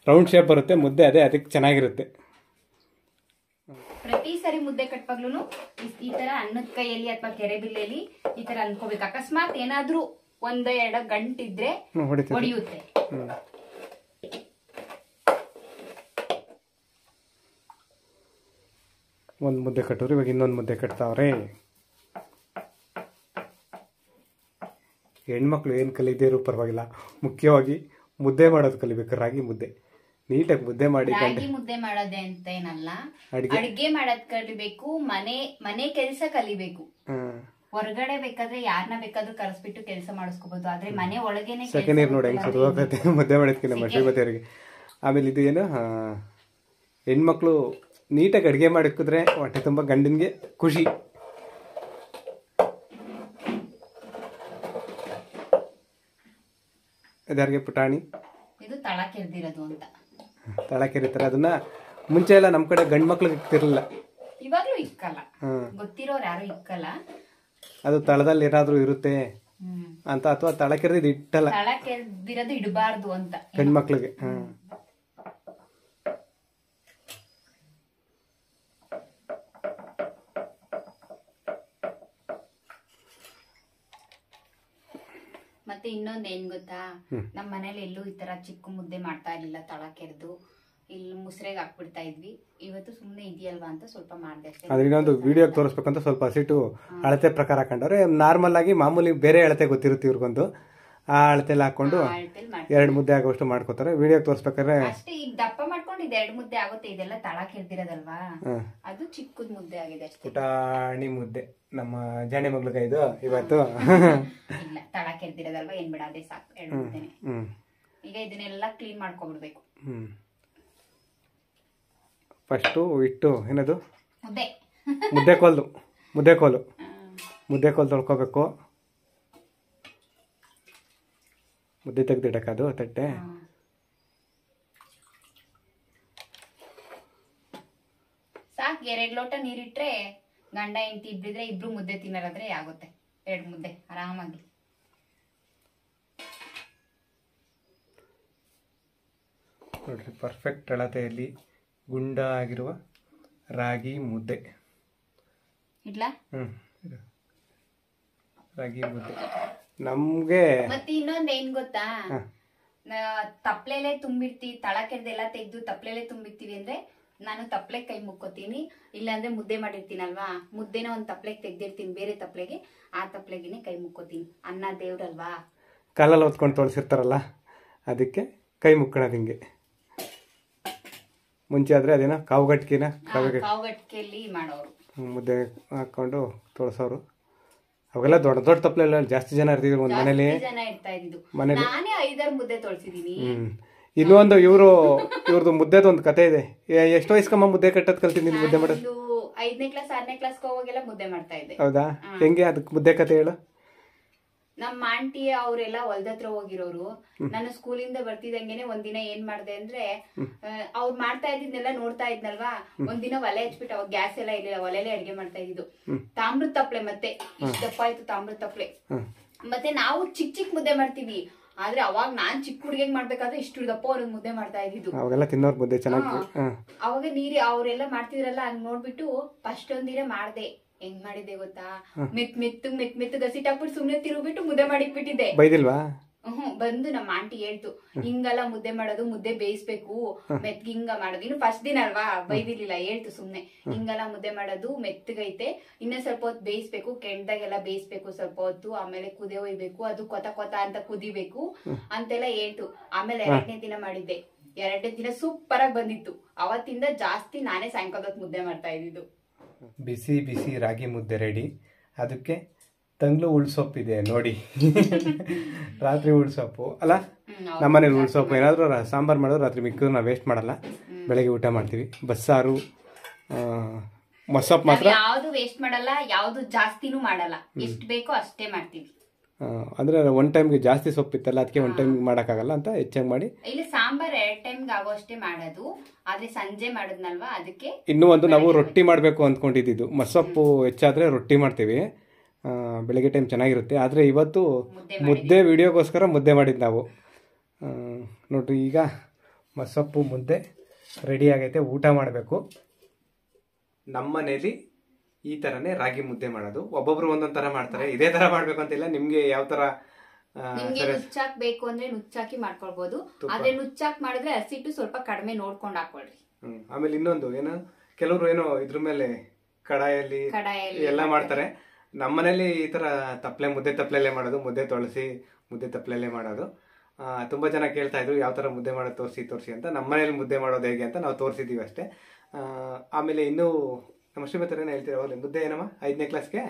ರೌಂಡ್ ಶೇಪ್ ಬರುತ್ತೆ ಮುದ್ದೆ, ಅದಕ್ಕೆ ಚೆನ್ನಾಗಿರುತ್ತೆ. ಪ್ರತಿ ಸರಿ ಮುದ್ದೆ ಕಟ್ವಾಗ್ಲೂ ಈ ತರ ಅನ್ನದ ಕೈಯಲ್ಲಿ ಅಥವಾ ಕೆರೆಬಿಲ್ಲೆಯಲ್ಲಿ ಈ ತರ ಅನ್ಕೋಬೇಕು. ಅಕಸ್ಮಾತ್ ಏನಾದ್ರೂ 1-2 ಗಂಟಿದ್ರೆ ಹೊಡೆಯುತ್ತೆ. ಒಂದು ಮುದ್ದೆ ಕಟ್ಟೋರು ಇವಾಗ ಇನ್ನೊಂದು ಮುದ್ದೆ ಕಟ್ತಾವ್ರೆ. ಹೆಣ್ಮಕ್ಳು ಏನು ಕಲಿದೇರು ಪರವಾಗಿಲ್ಲ, ಮುಖ್ಯವಾಗಿ ಮುದ್ದೆ ಮಾಡೋದು ಕಲಿಬೇಕು. ರಾಗಿ ಮುದ್ದೆ ನೀಟಾಗಿ ಮುದ್ದೆ ಮಾಡಿ. ರಾಗಿ ಮುದ್ದೆ ಮಾಡೋದೇ ಅಂತ ಏನಲ್ಲ, ಅಡಿಗೆ ಮಾಡೋದ್ ಕಲಿಬೇಕು. ಮನೆ ಕೆಲಸ ಕಲಿಬೇಕು. ಹೊರಗಡೆ ಬೇಕಾದ್ರೆ ಯಾರನ್ನ ಬೇಕಾದ್ರೂ ಕರೆಸ್ಬಿಟ್ಟು ಕೆಲಸ ಮಾಡಿಸ್ಕೋಬಹುದು, ಆದ್ರೆ ಮನೆ ಒಳಗೇನೆ ಸೆಕೆಂಡ್ ಇಯರ್ ನೋಡಿ ಹೆಂಗ್ ಸುರುವಾಗತ್ತೆ ಮುದ್ದೆ ಮಾಡೋದಕ್ಕಿಂತ ಶ್ರೀಮತಿಯವರಿಗೆ. ಆಮೇಲೆ ಇದು ಏನು ಹೆಣ್ಮಕ್ಳು ನೀಟಾಗಿ ಅಡುಗೆ ಮಾಡಿಕಿದ್ರೆ ಹೊಟ್ಟೆ ತುಂಬ ಗಂಡನಿಗೆ ಖುಷಿ. ಇದಾರಿಗೆ ಪುಟಾಣಿ ಇದು ತಳ ಕೆರೆದಿರೋದು ಅಂತ. ತಳ ಕೆರಿತಾರೆ. ಅದನ್ನ ಮುಂಚೆ ಎಲ್ಲ ನಮ್ಮ ಕಡೆ ಗಂಡು ಮಕ್ಳಿಗೆ ಇಕ್ತಿರ್ಲಿಲ್ಲ, ಇವಾಗ್ಲೂ ಇಕ್ಕಲ್ಲ, ಗೊತ್ತಿರೋರು ಯಾರು ಇಕ್ಕಲ್ಲ. ಅದು ತಳದಲ್ಲಿ ಏನಾದ್ರೂ ಇರುತ್ತೆ ಅಂತ, ಅಥವಾ ತಳ ಕೆರೆದು ಇಟ್ಟಲ್ಲ, ತಳ ಕೆರೆದಿರೋದು ಇಡಬಾರ್ದು ಅಂತ ಗಂಡು ಮಕ್ಳಿಗೆ. ಮತ್ತೆ ಇನ್ನೊಂದ್ ಏನ್ ಗೊತ್ತಾ, ನಮ್ ಮನೇಲಿ ಎಲ್ಲೂ ಈ ತರ ಚಿಕ್ಕ ಮುದ್ದೆ ಮಾಡ್ತಾ ಇರ್ಲಿಲ್ಲ. ತಳ ಕೆರೆದು ಇಲ್ಲಿ ಮುಸ್ರೆಗೆ ಹಾಕ್ಬಿಡ್ತಾ ಇದ್ವಿ. ಇವತ್ತು ಸುಮ್ನೆ ಇದೆಯಲ್ವಾ ಅಂತ ಸ್ವಲ್ಪ ಮಾಡ್ದೆ ಅಷ್ಟೇ. ಅದ್ರಿಂದ ಒಂದು ವಿಡಿಯೋ ತೋರಿಸ್ಬೇಕಂತ ಸ್ವಲ್ಪ ಹಸಿಟ್ಟು ಅಳತೆ ಪ್ರಕಾರ ಹಾಕೊಂಡವ್ರೆ. ನಾರ್ಮಲ್ ಆಗಿ ಮಾಮೂಲಿ ಬೇರೆ ಅಳತೆ ಗೊತ್ತಿರುತ್ತೆ ಇವ್ರಿಗೊಂದು, ಆ ಅಳತೆಲಿ ಹಾಕೊಂಡು 2 ಮುದ್ದೆ ಆಗೋಷ್ಟು ಮಾಡ್ಕೋತಾರೆ. ವಿಡಿಯೋ ತೋರಿಸ್ಬೇಕಾದ್ರೆ ಅಷ್ಟೇ. ಈಗ ದಪ್ಪ ಮಾಡ್ಕೊಂಡು 2 ಮುದ್ದೆ ಆಗುತ್ತೆ. ಇದೆಲ್ಲ ತಳ ಕೆರೆದಿರೋದಲ್ವಾ, ಅದು ಚಿಕ್ಕದ್ ಮುದ್ದೆ ಆಗಿದೆ ಅಷ್ಟೇ. ಪುಟಾಣಿ ಮುದ್ದೆ ನಮ್ಮ ಜಾಣಿ ಮಗ್ಳಿಗೆ ಇದು ಇವತ್ತು. ಇಲ್ಲ, ತಳ ಕೆರೆದಿರೋದಲ್ವಾ, ಏನ್ ಬೇಡ, ಅದೇ ಸಾಕು 2 ಮುದ್ದೆನೆ. ಈಗ ಇದನ್ನೆಲ್ಲ ಕ್ಲೀನ್ ಮಾಡ್ಕೊಬಿಡ್ಬೇಕು. ಫಸ್ಟು ಇಟ್ಟು ಏನದು ಮುದ್ದೆ ಮುದ್ದೆ ಕೋಲು ತೊಳ್ಕೊಬೇಕು. ಮುದ್ದೆ ತೆಗ್ದಿಡಕ್ಕದು ತಟ್ಟೆ. ಸಾಕು, 2 ಲೋಟ ನೀರಿಟ್ರೆ ಗಂಡ ಹೆಂಡತಿ ಇಬ್ರಿದ್ರೆ ಇಬ್ರು ಮುದ್ದೆ ತಿನ್ನೋರಾದ್ರೆ ಆಗುತ್ತೆ. 2 ಮುದ್ದೆ ಆರಾಮಾಗಿ. ನೋಡ್ರಿ, ಪರ್ಫೆಕ್ಟ್ ಅಳತೆಯಲ್ಲಿ ಗುಂಡ ಆಗಿರುವ ರಾಗಿ ಮುದ್ದೆ. ಇಡ್ಲಾ? ರಾಗಿ ಮುದ್ದೆ ನಮ್ಗೆ. ಮತ್ತೆ ಇನ್ನೊಂದ್ ಏನ್ ಗೊತ್ತಾ, ತಪ್ಲೆಲೆ ತುಂಬಿರ್ತೀವಿ, ತಳಕೆದೆಲ್ಲ ತೆಗ್ದು ತಪ್ಲೆಲೆ ತುಂಬಿರ್ತೀವಿ ಅಂದ್ರೆ ನಾನು ತಪ್ಲೆ ಕೈ ಮುಕ್ಕೋತೀನಿ. ಇಲ್ಲಾಂದ್ರೆ ಮುದ್ದೆ ಮಾಡಿರ್ತೀನಲ್ವಾ, ಮುದ್ದೆನ ಒಂದ್ ತಪ್ಲೆಗೆ ತೆಗ್ದಿರ್ತೀನಿ, ಬೇರೆ ತಪ್ಲೆಗೆ, ಆ ತಪ್ಲೆಗೆನೆ ಕೈ ಮುಕ್ಕೋತೀನಿ. ಅನ್ನ ದೇವ್ರಲ್ವಾ, ಕಾಲಲ್ಲಿ ಹೊತ್ಕೊಂಡು ತೊಳ್ಸಿರ್ತಾರಲ್ಲ, ಅದಕ್ಕೆ ಕೈ ಮುಕ್ಕೊಳ್ಳೋದು ಹಿಂಗೆ. ಮುಂಚೆ ಆದ್ರೆ ಅದೇನೋ ಕಾವುಗಟ್ಟಿಗೆಯಲ್ಲಿ ಮಾಡೋರು, ಮುದ್ದೆ ಹಾಕೊಂಡು ತೊಳ್ಸೋರು. ಅವೆಲ್ಲ ದೊಡ್ಡ ದೊಡ್ಡ ತಪ್ಪಲೆಲ್ಲ ಜಾಸ್ತಿ ಜನ ಇರ್ತಿದ್ರು ಒಂದ್ ಮನೇಲಿ. ನಾನೇ 5-6 ಮುದ್ದೆ ತೊಳ್ಸಿದೀನಿ. ಇನ್ನೊಂದು ಇವ್ರದ್ದು ಮುದ್ದೆದು ಒಂದು ಕತೆ ಇದೆ. ಎಷ್ಟು ವಯಸ್ಕಮ್ಮ ಮುದ್ದೆ ಕಟ್ಟೋದ್ ಕಲ್ತಿದ್ದೀನಿ, ಮುದ್ದೆ ಮಾಡೋದು? 5ನೇ ಕ್ಲಾಸ್ 6ನೇ ಕ್ಲಾಸ್ ಹೋಗೋಗೆಲ್ಲ ಮುದ್ದೆ ಮಾಡ್ತಾ ಇದ್ದೆ. ಹೌದಾ? ಹೆಂಗೆ ಅದಕ್ಕೆ ಮುದ್ದೆ ಕತೆ ಹೇಳು. ನಮ್ಮ ಆಂಟಿ ಅವರೆಲ್ಲ ಹೊಲ್ದತ್ರ ಹೋಗಿರೋರು. ನಾನು ಸ್ಕೂಲಿಂದ ಬರ್ತಿದಂಗೆನೆ ಒಂದಿನ ಏನ್ ಮಾಡ್ದೆ ಅಂದ್ರೆ, ಅವ್ರು ಮಾಡ್ತಾ ಇದ್ದಿದ್ನೆಲ್ಲ ನೋಡ್ತಾ ಇದ್ನಲ್ವಾ, ಒಂದಿನ ಒಲೆ ಹಚ್ಬಿಟ್ಟು, ಅವಾಗ ಗ್ಯಾಸ್ ಎಲ್ಲ ಇರ್ಲಿಲ್ಲ, ಒಲೆಲೆ ಅಡ್ಗೆ ಮಾಡ್ತಾ ಇದ್ದಿದ್ದು. ತಾಮ್ರದ ತಪ್ಲೆ, ಮತ್ತೆ ಇಷ್ಟ ದಪ್ಪ ಆಯ್ತು ತಾಮ್ರದ ತಪ್ಲೆ. ಮತ್ತೆ ನಾವು ಚಿಕ್ಕ ಮುದ್ದೆ ಮಾಡ್ತೀವಿ, ಆದ್ರೆ ಅವಾಗ ನಾನ್ ಚಿಕ್ಕ ಹುಡುಗಿಗೆ ಮಾಡ್ಬೇಕಾದ್ರೆ ಇಷ್ಟು ದಪ್ಪ ಅವ್ರಿಗೆ ಮುದ್ದೆ ಮಾಡ್ತಾ ಇದ್ದಿದ್ದು. ಅವಾಗೆಲ್ಲ ತಿನ್ನೋರ್ ಮುದ್ದೆ ಚೆನ್ನಾಗಿ. ಅವಾಗ ಅವರೆಲ್ಲ ಮಾಡ್ತಿದ್ರಲ್ಲ, ಹಂಗ್ ನೋಡ್ಬಿಟ್ಟು ಫಸ್ಟ್ ಒಂದಿನ ಮಾಡ್ದೆ. ಹೆಂಗ್ ಮಾಡಿದ್ದೆ ಗೊತ್ತಾ, ಮೆತ್ತು ಗಸಿಟ್ ಹಾಕ್ಬಿಟ್ಟು ಸುಮ್ನೆ ತಿರುಗ್ಬಿಟ್ಟು ಮುದ್ದೆ ಮಾಡಿಕ್ಬಿಟ್ಟಿದ್ದೆ. ಬೈದಿಲ್ವಾ? ಬಂದು ನಮ್ಮ ಆಂಟಿ ಹೇಳ್ತು, ಹಿಂಗಲ್ಲ ಮುದ್ದೆ ಮಾಡೋದು, ಮುದ್ದೆ ಬೇಯಿಸ್ಬೇಕು, ಮೆತ್ಗ ಹಿಂಗ ಮಾಡೋದು. ಇನ್ನು ಫಸ್ಟ್ ದಿನ ಅಲ್ವಾ, ಬೈದಿರ್ಲಿಲ್ಲ, ಹೇಳ್ತು ಸುಮ್ನೆ, ಹಿಂಗಲ್ಲ ಮುದ್ದೆ ಮಾಡೋದು, ಮೆತ್ತಗೈತೆ, ಇನ್ನ ಸ್ವಲ್ಪ ಹೊತ್ತು ಬೇಯಿಸ್ಬೇಕು, ಕೆಂಡದಾಗೆಲ್ಲ ಬೇಯಿಸ್ಬೇಕು ಸ್ವಲ್ಪ ಹೊತ್ತು, ಆಮೇಲೆ ಕುದಿ ಒಯ್ಬೇಕು, ಅದು ಕೊತ ಅಂತ ಕುದಿಬೇಕು ಅಂತೆಲ್ಲ ಹೇಳ್ತು. ಆಮೇಲೆ 2ನೇ ದಿನ ಮಾಡಿದ್ದೆ. 2ನೇ ದಿನ ಸೂಪರ್ ಆಗಿ ಬಂದಿತ್ತು. ಅವತ್ತಿಂದ ಜಾಸ್ತಿ ನಾನೇ ಸಾಯಂಕಾಲದ ಮುದ್ದೆ ಮಾಡ್ತಾ ಇದ್ದಿದ್ದು. ಬಿಸಿ ಬಿಸಿ ರಾಗಿ ಮುದ್ದೆ ರೆಡಿ. ಅದಕ್ಕೆ ತಂಗ್ಳು ಉಳ್ಸೊಪ್ಪಿದೆ ನೋಡಿ. ರಾತ್ರಿ ಉಳ್ಸೊಪ್ಪು ಅಲ್ಲ, ನಮ್ಮನೇಲಿ ಉಳ್ಸೊಪ್ಪು. ಏನಾದರೂ ಸಾಂಬಾರು ಮಾಡೋದು ರಾತ್ರಿ ಮಿಕ್ಕಿದ್ರು ನಾವು ವೇಸ್ಟ್ ಮಾಡಲ್ಲ, ಬೆಳಗ್ಗೆ ಊಟ ಮಾಡ್ತೀವಿ. ಬಸ್ಸಾರು, ಮೊಸಪ್ಪು ಮಾತ್ರ ಯಾವ್ದು ವೇಸ್ಟ್ ಮಾಡಲ್ಲ, ಯಾವ್ದು ಜಾಸ್ತಿನೂ ಮಾಡಲ್ಲ, ಎಷ್ಟು ಬೇಕೋ ಅಷ್ಟೇ ಮಾಡ್ತೀವಿ. ಅಂದ್ರೆ 1 ಟೈಮ್ಗೆ ಜಾಸ್ತಿ ಸೊಪ್ಪಿತ್ತಲ್ಲ, ಅದಕ್ಕೆ 1 ಟೈಮ್ ಮಾಡೋಕ್ಕಾಗಲ್ಲ ಅಂತ ಹೆಚ್ಚಾಗಿ ಮಾಡಿ. ಇಲ್ಲಿ ಸಾಂಬಾರ್ 2 ಟೈಮ್ಗೆ ಆಗೋ ಅಷ್ಟೇ ಮಾಡೋದು, ಆದ್ರೆ ಸಂಜೆ ಮಾಡಿದ್ನಲ್ವಾ ಅದಕ್ಕೆ. ಇನ್ನೂ ಒಂದು ನಾವು ರೊಟ್ಟಿ ಮಾಡಬೇಕು ಅಂದ್ಕೊಂಡಿದ್ದು. ಮಸೊಪ್ಪು ಹೆಚ್ಚಾದ್ರೆ ರೊಟ್ಟಿ ಮಾಡ್ತೀವಿ, ಬೆಳಗ್ಗೆ ಟೈಮ್ ಚೆನ್ನಾಗಿರುತ್ತೆ. ಆದರೆ ಇವತ್ತು ಮುದ್ದೆ ವಿಡಿಯೋಗೋಸ್ಕರ ಮುದ್ದೆ ಮಾಡಿದ್ದು ನಾವು. ನೋಡ್ರಿ, ಈಗ ಮಸೊಪ್ಪು ಮುದ್ದೆ ರೆಡಿ ಆಗೈತೆ, ಊಟ ಮಾಡಬೇಕು. ನಮ್ಮ ಮನೇಲಿ ಈ ಥರನೇ ರಾಗಿ ಮುದ್ದೆ ಮಾಡೋದು. ಒಬ್ಬೊಬ್ರು ಒಂದೊಂದು ಥರ ಮಾಡ್ತಾರೆ, ಇದೇ ಥರ ಮಾಡಬೇಕು ಅಂತಿಲ್ಲ. ನಿಮಗೆ ಯಾವ ಥರ ನುಚ್ಚಾಕ್ ಬೇಕು ಅಂದ್ರೆ ನುಚ್ಚಾಕಿ ಮಾಡ್ಕೊಳ್ಬಹುದು, ಆದ್ರೆ ನುಚ್ಚಾಕ್ ಮಾಡಿದ್ರೆ ಹಸಿಟ್ಟು ಸ್ವಲ್ಪ ಕಡಿಮೆ ನೋಡ್ಕೊಂಡು ಹಾಕೊಳ್ರಿ. ಆಮೇಲೆ ಇನ್ನೊಂದು ಏನು, ಕೆಲವರು ಏನೋ ಇದ್ರ ಮೇಲೆ ಕಡಾಯಲ್ಲಿ ಎಲ್ಲ ಮಾಡ್ತಾರೆ. ನಮ್ಮನೇಲಿ ಈ ಥರ ಮುದ್ದೆ ತಪ್ಪಲೆಲ್ಲೇ ಮಾಡೋದು, ಮುದ್ದೆ ತೊಳಸಿ ಮುದ್ದೆ ತಪ್ಪಲೆಲ್ಲೇ ಮಾಡೋದು. ತುಂಬ ಜನ ಕೇಳ್ತಾ ಇದ್ರು ಯಾವ ಥರ ಮುದ್ದೆ ಮಾಡೋದು ತೋರಿಸಿ ಅಂತ. ನಮ್ಮನೇಲಿ ಮುದ್ದೆ ಮಾಡೋದು ಹೇಗೆ ಅಂತ ನಾವು ತೋರಿಸಿದ್ದೀವಿ ಅಷ್ಟೇ. ಆಮೇಲೆ ಇನ್ನೂ ನಮ್ಮ ಶ್ರೀಮತಿ ಏನೋ ಹೇಳ್ತೀರ, ಅವ್ರು ಮುದ್ದೆ ಏನಮ್ಮ 5ನೇ ಕ್ಲಾಸ್ಗೆ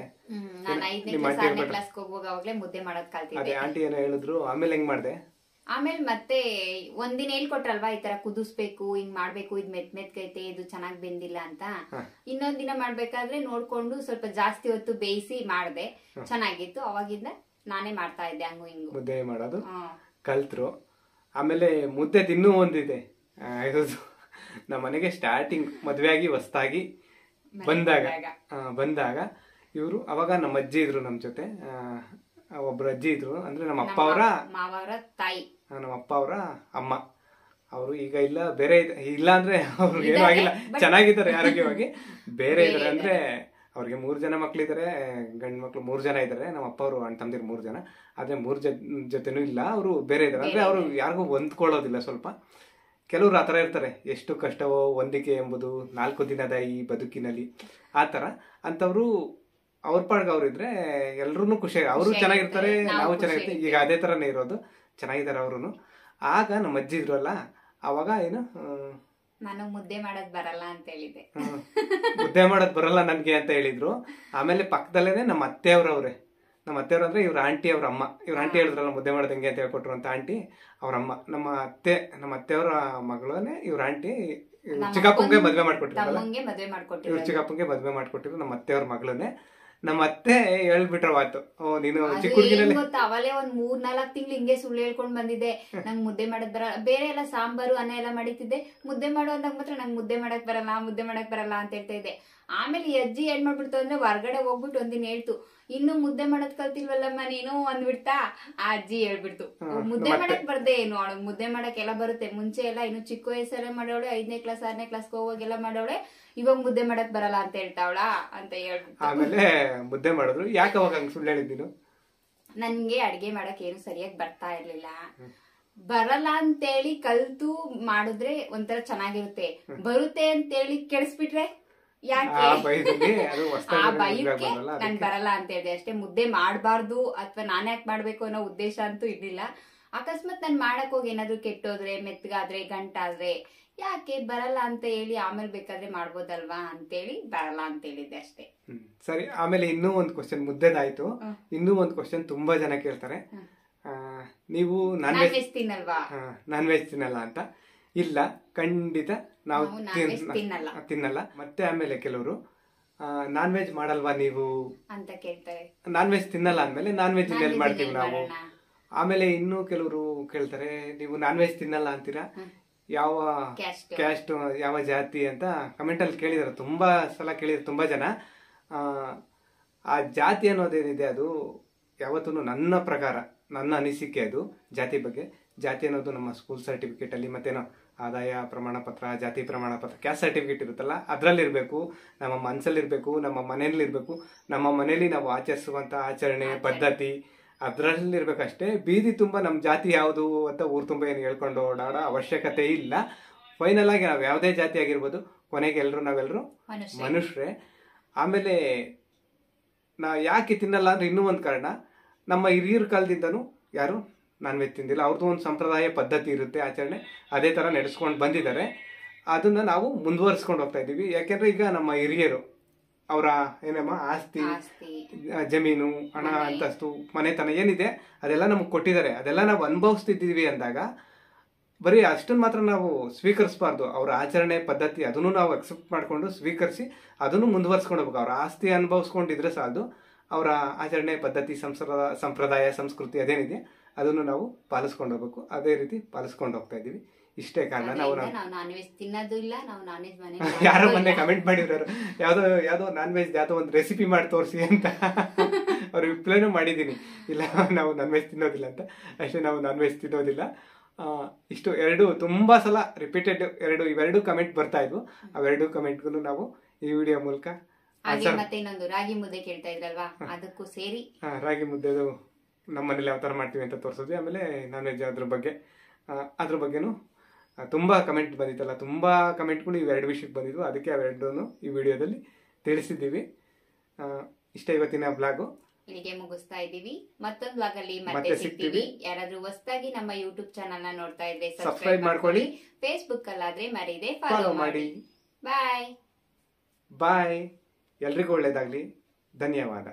ಮುದ್ದೆ ಮಾಡೋದ್ ಕಲ್ತಿದ್ದೆ. ಅದೇ ಆಂಟಿ ಏನೋ ಹೇಳಿದ್ರು. ಆಮೇಲೆ ಹೆಂಗ್ ಮಾಡಿದೆ? ಆಮೇಲೆ ಮತ್ತೆ ಒಂದಿನ ಹೇಳ್ಕೊಟ್ರಲ್ವಾ, ಈ ತರ ಕುದಿಸ್ಬೇಕು, ಹಿಂಗ್ ಮಾಡ್ಬೇಕು, ಇದ್ ಮೆತ್ಮೆತ್ಕೈತೆ, ಇದು ಚೆನ್ನಾಗ್ ಬೆಂದಿಲ್ಲ ಅಂತ. ಇನ್ನೊಂದ್ ದಿನ ಮಾಡ್ಬೇಕಾದ್ರೆ ನೋಡ್ಕೊಂಡು ಸ್ವಲ್ಪ ಜಾಸ್ತಿ ಹೊತ್ತು ಬೇಯಿಸಿ ಮಾಡ್ದೆ, ಚೆನ್ನಾಗಿತ್ತು. ಅವಾಗಿಂದ ನಾನೇ ಮಾಡ್ತಾ ಇದ್ದೆ ಹಂಗು ಹಿಂಗು ಮುದ್ದೆ ಮಾಡೋದು ಕಲ್ತ್ರು. ಆಮೇಲೆ ಮುದ್ದೆ ತಿನ್ನೂ ಒಂದಿದೆ. ನಮ್ಮ ಮನೆಗೆ ಸ್ಟಾರ್ಟಿಂಗ್ ಮದ್ವೆ ಆಗಿ ಹೊಸ್ತಾಗಿ ಬಂದಾಗ ಇವರು, ಅವಾಗ ನಮ್ಮ ಅಜ್ಜಿ ಇದ್ರು ನಮ್ಮ ಜೊತೆ. ಒಬ್ರು ಅಜ್ಜಿ ಇದ್ರು, ಅಂದ್ರೆ ನಮ್ಮ ಅಪ್ಪ ಅವರ ತಾಯಿ, ನಮ್ಮ ಅಪ್ಪ ಅವರ ಅಮ್ಮ. ಅವರು ಈಗ ಇಲ್ಲ, ಬೇರೆ ಇಲ್ಲ ಅಂದ್ರೆ ಅವ್ರಿಗೆ ಏನೂ ಆಗಿಲ್ಲ, ಚೆನ್ನಾಗಿದ್ದಾರೆ ಆರೋಗ್ಯವಾಗಿ. ಬೇರೆ ಇದಾರೆ ಅಂದ್ರೆ ಅವ್ರಿಗೆ 3 ಜನ ಮಕ್ಳಿದ್ದಾರೆ, ಗಂಡು ಮಕ್ಳು 3 ಜನ ಇದ್ದಾರೆ. ನಮ್ಮ ಅಪ್ಪ ಅವರು ಅಣ್ಣ ತಮ್ಮದಿರು 3 ಜನ. ಆದ್ರೆ 3 ಜೊತೆನೂ ಇಲ್ಲ, ಅವರು ಬೇರೆ ಇದ್ದಾರೆ. ಅಂದ್ರೆ ಅವರು ಯಾರಿಗೂ ಹೊಂದ್ಕೊಳ್ಳೋದಿಲ್ಲ. ಸ್ವಲ್ಪ ಕೆಲವ್ರು ಆ ಥರ ಇರ್ತಾರೆ, ಎಷ್ಟು ಕಷ್ಟವೋ ಹೊಂದಿಕೆ ಎಂಬುದು 4 ದಿನದ ಈ ಬದುಕಿನಲ್ಲಿ, ಆ ಥರ. ಅಂಥವ್ರು ಅವ್ರ ಪಾಡ್ಗೆ ಅವ್ರು ಇದ್ರೆ ಎಲ್ರೂ ಖುಷಿಯಾಗಿ, ಅವರು ಚೆನ್ನಾಗಿರ್ತಾರೆ, ನಾವು ಚೆನ್ನಾಗಿರ್ತೀವಿ. ಈಗ ಅದೇ ಥರನೇ ಇರೋದು, ಚೆನ್ನಾಗಿದ್ದಾರೆ ಅವರು. ಆಗ ನಮ್ಮ ಅಜ್ಜಿ ಇದ್ರಲ್ಲ, ಅವಾಗ ಏನು, ನಾನು ಮುದ್ದೆ ಮಾಡೋದ್ ಬರಲ್ಲ ಅಂತ ಹೇಳಿದ್ದೆ. ಮುದ್ದೆ ಮಾಡೋದ್ ಬರಲ್ಲ ನನ್ಗೆ ಅಂತ ಹೇಳಿದ್ರು. ಆಮೇಲೆ ಪಕ್ಕದಲ್ಲೇನೆ ನಮ್ಮ ಅತ್ತೆಯವ್ರವ್ರೆ, ನಮ್ಮ ಅತ್ತೆಯವ್ರು ಅಂದ್ರೆ ಇವ್ರ ಆಂಟಿ ಅವ್ರ ಅಮ್ಮ. ಇವ್ರ ಆಂಟಿ ಹೇಳಿದ್ರಲ್ಲ ಮುದ್ದೆ ಮಾಡೋದು ಹೆಂಗೆ ಅಂತ ಹೇಳ್ಕೊಟ್ರು ಅಂತ ಆಂಟಿ ಅವ್ರ ಅಮ್ಮ. ನಮ್ಮ ಅತ್ತೆಯವರ ಮಗಳನ್ನೇ ಇವ್ರ ಆಂಟಿ ಚಿಕ್ಕಪ್ಪಂಗೆ ಮದ್ವೆ ಮಾಡ್ಕೊಟ್ಟಿರಲ್ಲ, ಇವ್ರ ಚಿಕ್ಕಪ್ಪಂಗೆ ಮದ್ವೆ ಮಾಡ್ಕೊಟ್ಟಿದ್ರು ನಮ್ಮ ಅತ್ತೆಯವ್ರ ಮಗಳನ್ನೇ. ನಮ್ಮ ಅತ್ತೆ ಹೇಳ್ಬಿಟ್ರ ಮಾತು, ನೀನು ಚಿಕ್ಕ ಹುಡುಗಿನಲ್ಲಿ ಅವಲೇ ಒಂದ್ 3-4 ತಿಂಗಳು ಹಿಂಗೆ ಸುಳ್ಳು ಹೇಳ್ಕೊಂಡ್ ಬಂದಿದ್ದೆ. ನಂಗ್ ಮುದ್ದೆ ಮಾಡಕ್ ಬರಲ್ಲ, ಬೇರೆ ಎಲ್ಲ ಸಾಂಬಾರು ಅನ್ನ ಎಲ್ಲ ಮಾಡಿತಿದ್ದೆ, ಮುದ್ದೆ ಮಾಡೋ ಅಂದಾಗ ಮಾತ್ರ ನಂಗೆ ಮುದ್ದೆ ಮಾಡಕ್ ಬರಲ್ಲ ಅಂತ ಹೇಳ್ತಾ ಇದ್ದೆ. ಆಮೇಲೆ ಈ ಅಜ್ಜಿ ಏನ್ ಮಾಡ್ಬಿಡ್ತು ಅಂದ್ರೆ ಹೊರ್ಗಡೆ ಹೋಗ್ಬಿಟ್ಟು ಒಂದಿನ ಹೇಳ್ತು, ಇನ್ನು ಮುದ್ದೆ ಮಾಡದ್ ಕಲ್ತಿಲ್ವಲ್ಲಮ್ಮ ನೀನು ಅಂದ್ಬಿಡ್ತಾ. ಆ ಅಜ್ಜಿ ಹೇಳ್ಬಿಡ್ತು, ಮುದ್ದೆ ಮಾಡಕ್ ಬರ್ದೆ ಏನು, ಅವಳು ಮುದ್ದೆ ಮಾಡಕ್ ಎಲ್ಲ ಬರುತ್ತೆ. ಮುಂಚೆ ಎಲ್ಲ ಇನ್ನು ಚಿಕ್ಕ ವಯಸ್ಸಲ್ಲೇ ಮಾಡೋಳೆ, 5ನೇ ಕ್ಲಾಸ್ 6ನೇ ಕ್ಲಾಸ್ಗೆ ಹೋಗೋಗೆಲ್ಲ ಮಾಡೋಳೆ, ಇವಾಗ ಮುದ್ದೆ ಮಾಡಕ್ ಬರಲ್ಲ ಅಂತ ಹೇಳ್ತಾವಳ ಅಂತ ಹೇಳ್ಬಿಟ್ಟು ಆಮೇಲೆ ಮುದ್ದೆ ಮಾಡಿದ್ರು. ಯಾಕೆ ಅವಾಗ ಹಂಗ ಸುಳ್ಳು ಹೇಳಿದ್ದೀನು? ನನ್ಗೆ ಅಡ್ಗೆ ಮಾಡಕ್ ಏನು ಸರಿಯಾಗಿ ಬರ್ತಾ ಇರ್ಲಿಲ್ಲ. ಬರಲ್ಲ ಅಂತೇಳಿ ಕಲ್ತು ಮಾಡಿದ್ರೆ ಒಂಥರ ಚೆನ್ನಾಗಿರುತ್ತೆ, ಬರುತ್ತೆ ಅಂತೇಳಿ ಕೆಡಿಸ್ಬಿಟ್ರೆ ಯಾಕೆ, ಆ ಭಯಕ್ಕೆ ನನ್ ಬರಲ್ಲ ಅಂತ ಹೇಳಿದೆ ಅಷ್ಟೇ. ಮುದ್ದೆ ಮಾಡ್ಬಾರ್ದು ಅಥವಾ ನಾನ್ ಯಾಕೆ ಮಾಡ್ಬೇಕು ಅನ್ನೋ ಉದ್ದೇಶ ಅಂತೂ ಇರ್ಲಿಲ್ಲ. ಅಕಸ್ಮಾತ್ ನಾನ್ ಮಾಡಕ್ ಹೋಗಿ ಏನಾದ್ರು ಕೆಟ್ಟೋದ್ರೆ, ಮೆತ್ತಗಾದ್ರೆ, ಗಂಟಾದ್ರೆ ಯಾಕೆ ಬರಲ್ಲ ಅಂತ ಹೇಳಿ ಆಮೇಲೆ ಬೇಕಾದ್ರೆ ಮಾಡ್ಬೋದಲ್ವಾ ಅಂತೇಳಿ ಬರಲ್ಲ ಅಂತ ಹೇಳಿದ್ದೆ ಅಷ್ಟೇ. ಸರಿ, ಆಮೇಲೆ ಇನ್ನೂ ಒಂದು ಕ್ವಶನ್, ಮುದ್ದೆದಾಯ್ತು. ಇನ್ನೂ ಒಂದು ಕ್ವಶನ್ ತುಂಬಾ ಜನ ಕೇಳ್ತಾರೆ, ನೀವು ನಾನ್ ವೆಜ್ ತಿನ್ನಲ್ಲ ಅಂತ. ಇಲ್ಲ, ಖಂಡಿತ ನಾವು ತಿನ್ನಲ್ಲ. ಮತ್ತೆ ಆಮೇಲೆ ಕೆಲವರು ನಾನ್ ವೆಜ್ ಮಾಡಲ್ವಾ ನೀವು ಅಂತ ಕೇಳ್ತಾರೆ. ನಾನ್ ವೆಜ್ ತಿನ್ನಲ್ಲ ಅಂದ್ಮೇಲೆ ನಾನ್ ವೆಜ್ ಇನ್ನೆಲ್ಲಿ ಮಾಡ್ತೀವಿ ನಾವು. ಆಮೇಲೆ ಇನ್ನೂ ಕೆಲವರು ಕೇಳ್ತಾರೆ, ನೀವು ನಾನ್ ವೆಜ್ ತಿನ್ನಲ್ಲ ಅಂತೀರಾ, ಯಾವ ಕ್ಯಾಸ್ಟ್, ಯಾವ ಜಾತಿ ಅಂತ ಕಮೆಂಟ್ ಅಲ್ಲಿ ಕೇಳಿದಾರೆ. ತುಂಬಾ ಸಲ ಕೇಳಿದ್ರು ತುಂಬಾ ಜನ. ಆ ಜಾತಿ ಅನ್ನೋದೇನಿದೆ ಅದು ಯಾವತ್ತೂ ನನ್ನ ಪ್ರಕಾರ, ನನ್ನ ಅನಿಸಿಕೆ ಅದು ಜಾತಿ ಬಗ್ಗೆ. ಜಾತಿ ಅನ್ನೋದು ನಮ್ಮ ಸ್ಕೂಲ್ ಸರ್ಟಿಫಿಕೇಟ್ ಅಲ್ಲಿ ಮತ್ತೇನೋ ಆದಾಯ ಪ್ರಮಾಣ ಪತ್ರ, ಜಾತಿ ಪ್ರಮಾಣ ಪತ್ರ, ಕ್ಯಾಸ್ಟ್ ಸರ್ಟಿಫಿಕೇಟ್ ಇರುತ್ತಲ್ಲ ಅದ್ರಲ್ಲಿರ್ಬೇಕು, ನಮ್ಮ ಮನಸ್ಸಲ್ಲಿರ್ಬೇಕು, ನಮ್ಮ ಮನೆಯಲ್ಲಿರ್ಬೇಕು. ನಮ್ಮ ಮನೆಯಲ್ಲಿ ನಾವು ಆಚರಿಸುವಂತ ಆಚರಣೆ ಪದ್ಧತಿ ಅದ್ರಲ್ಲಿರ್ಬೇಕಷ್ಟೇ. ಬೀದಿ ತುಂಬಾ ನಮ್ ಜಾತಿ ಯಾವುದು ಅಂತ ಊರ್ ತುಂಬಾ ಏನು ಹೇಳ್ಕೊಂಡು ಓಡಾಡೋ ಅವಶ್ಯಕತೆ ಇಲ್ಲ. ಫೈನಲ್ ಆಗಿ ನಾವ್ ಯಾವುದೇ ಜಾತಿ ಆಗಿರ್ಬೋದು, ಕೊನೆಗೆ ನಾವೆಲ್ಲರೂ ಮನುಷ್ಯರೇ. ಆಮೇಲೆ ಯಾಕೆ ತಿನ್ನಲ್ಲ ಅಂದ್ರೆ ಇನ್ನೂ ಒಂದು ಕಾರಣ, ನಮ್ಮ ಹಿರಿಯರ ಕಾಲದಿಂದನೂ ಯಾರು ನಾನ್ ವೆಜ್ ತಿಂದಿಲ್ಲ. ಅವ್ರದ್ದು ಒಂದು ಸಂಪ್ರದಾಯ ಪದ್ಧತಿ ಇರುತ್ತೆ, ಆಚರಣೆ, ಅದೇ ತರ ನಡೆಸ್ಕೊಂಡು ಬಂದಿದ್ದಾರೆ. ಅದನ್ನ ನಾವು ಮುಂದುವರಿಸ್ಕೊಂಡು ಹೋಗ್ತಾ ಇದೀವಿ. ಯಾಕೆಂದ್ರೆ ಈಗ ನಮ್ಮ ಹಿರಿಯರು ಅವರ ಆಸ್ತಿ, ಜಮೀನು, ಹಣ, ಅಂತಸ್ತು, ಮನೆತನ ಏನಿದೆ ಅದೆಲ್ಲ ನಮ್ಗೆ ಕೊಟ್ಟಿದ್ದಾರೆ. ಅದೆಲ್ಲ ನಾವು ಅನುಭವಿಸ್ತಿದ್ದೀವಿ ಅಂದಾಗ ಬರೀ ಅಷ್ಟನ್ನು ಮಾತ್ರ ನಾವು ಸ್ವೀಕರಿಸಬಾರ್ದು. ಅವರ ಆಚರಣೆ ಪದ್ಧತಿ ಅದನ್ನು ನಾವು ಅಕ್ಸೆಪ್ಟ್ ಮಾಡ್ಕೊಂಡು ಸ್ವೀಕರಿಸಿ ಅದನ್ನು ಮುಂದುವರ್ಸ್ಕೊಂಡು ಹೋಗ್ಬೇಕು. ಅವರ ಆಸ್ತಿ ಅನುಭವಿಸ್ಕೊಂಡಿದ್ರೆ ಸಾಲದು, ಅವರ ಆಚರಣೆ ಪದ್ಧತಿ, ಸಂಪ್ರದಾಯ, ಸಂಸ್ಕೃತಿ ಅದೇನಿದೆ ಅದನ್ನು ನಾವು ಪಾಲಿಸ್ಕೊಂಡು ಹೋಗ್ಬೇಕು. ಅದೇ ರೀತಿ ಪಾಲಿಸ್ಕೊಂಡು ಹೋಗ್ತಾ ಇದೀವಿ. ಇಷ್ಟೇ ಕಾರಣ ನಾವು ನಾನ್ ವೆಜ್ ತಿನ್ನೋದು ಇಲ್ಲ. ನಾವು ನಾನ್ ವೆಜ್ ಮನೆ ಯಾರೋ ಮೊನ್ನೆ ಕಮೆಂಟ್ ಮಾಡಿದ್ರು, ಯಾವ್ದೋ ನಾನ್ ವೆಜ್ ಯಾವ್ದೋ ಒಂದು ರೆಸಿಪಿ ಮಾಡಿ ತೋರಿಸಿ ಅಂತ. ಅವ್ರು ರಿಪ್ಲೈನೂ ಮಾಡಿದ್ದೀನಿ, ಇಲ್ಲ ನಾವು ನಾನ್ ವೆಜ್ ತಿನ್ನೋದಿಲ್ಲ ಅಂತ. ಅಷ್ಟೇ, ನಾವು ನಾನ್ ವೆಜ್ ತಿನ್ನೋದಿಲ್ಲ. ಇಷ್ಟು ಎರಡು ತುಂಬಾ ಸಲ ರಿಪೀಟೆಡ್ ಇವೆರಡು ಕಮೆಂಟ್ ಬರ್ತಾ ಇದ್ವು. ಅವೆರಡು ಕಮೆಂಟ್ಗೂ ನಾವು ಈ ವಿಡಿಯೋ ಮೂಲಕ ಮತ್ತೆ ಇನ್ನೊಂದು ರಾಗಿ ಮುದ್ದೆ ಕೇಳ್ತಾ ಇದ್ರಲ್ವಾ, ಅದಕ್ಕೂ ಸೇರಿ ರಾಗಿ ಮುದ್ದೆದು ನಮ್ಮ ಮನೇಲಿ ಯಾವ ತರ ಮಾಡ್ತೀವಿ ಅಂತ ತೋರಿಸಿದ್ವಿ. ಆಮೇಲೆ ನಾನ್ ವೆಜ್ ಅದ್ರ ಬಗ್ಗೆನೂ ತುಂಬಾ ಕಮೆಂಟ್ ಬಂದಿತ್ತಲ್ಲ, ತುಂಬಾ ಕಮೆಂಟ್ಗಳು ಇವೆರಡು ವಿಷಯಕ್ಕೆ ಬಂದಿದ್ವು. ಅದಕ್ಕೆ ಅವೆರಡನ್ನು ಈ ವಿಡಿಯೋದಲ್ಲಿ ತಿಳಿಸಿದ್ದೀವಿ. ಇಷ್ಟ ಇವತ್ತಿನ ಬ್ಲಾಗು. ಇಲ್ಲಿಗೆ ಮುಗಿಸ್ತಾ ಇದೀವಿ. ಮತ್ತೊಂದು ಬ್ಲಾಗ್ ಅಲ್ಲಿ ಮತ್ತೆ ಸಿಗ್ತೀವಿ. ಯಾರಾದ್ರೂ ಹೊಸದಾಗಿ ನಮ್ಮ ಯೂಟ್ಯೂಬ್ ಚಾನಲ್ ನ ನೋಡ್ತಾ ಇದ್ರೆ ಸಬ್ಸ್ಕ್ರೈಬ್ ಮಾಡ್ಕೊಳ್ಳಿ. ಫೇಸ್ಬುಕ್ ಅಲ್ಲಾದ್ರೆ ಮರೀದೆ ಫಾಲೋ ಮಾಡಿ. ಬಾಯ್. ಎಲ್ರಿಗೂ ಒಳ್ಳೇದಾಗ್ಲಿ. ಧನ್ಯವಾದ.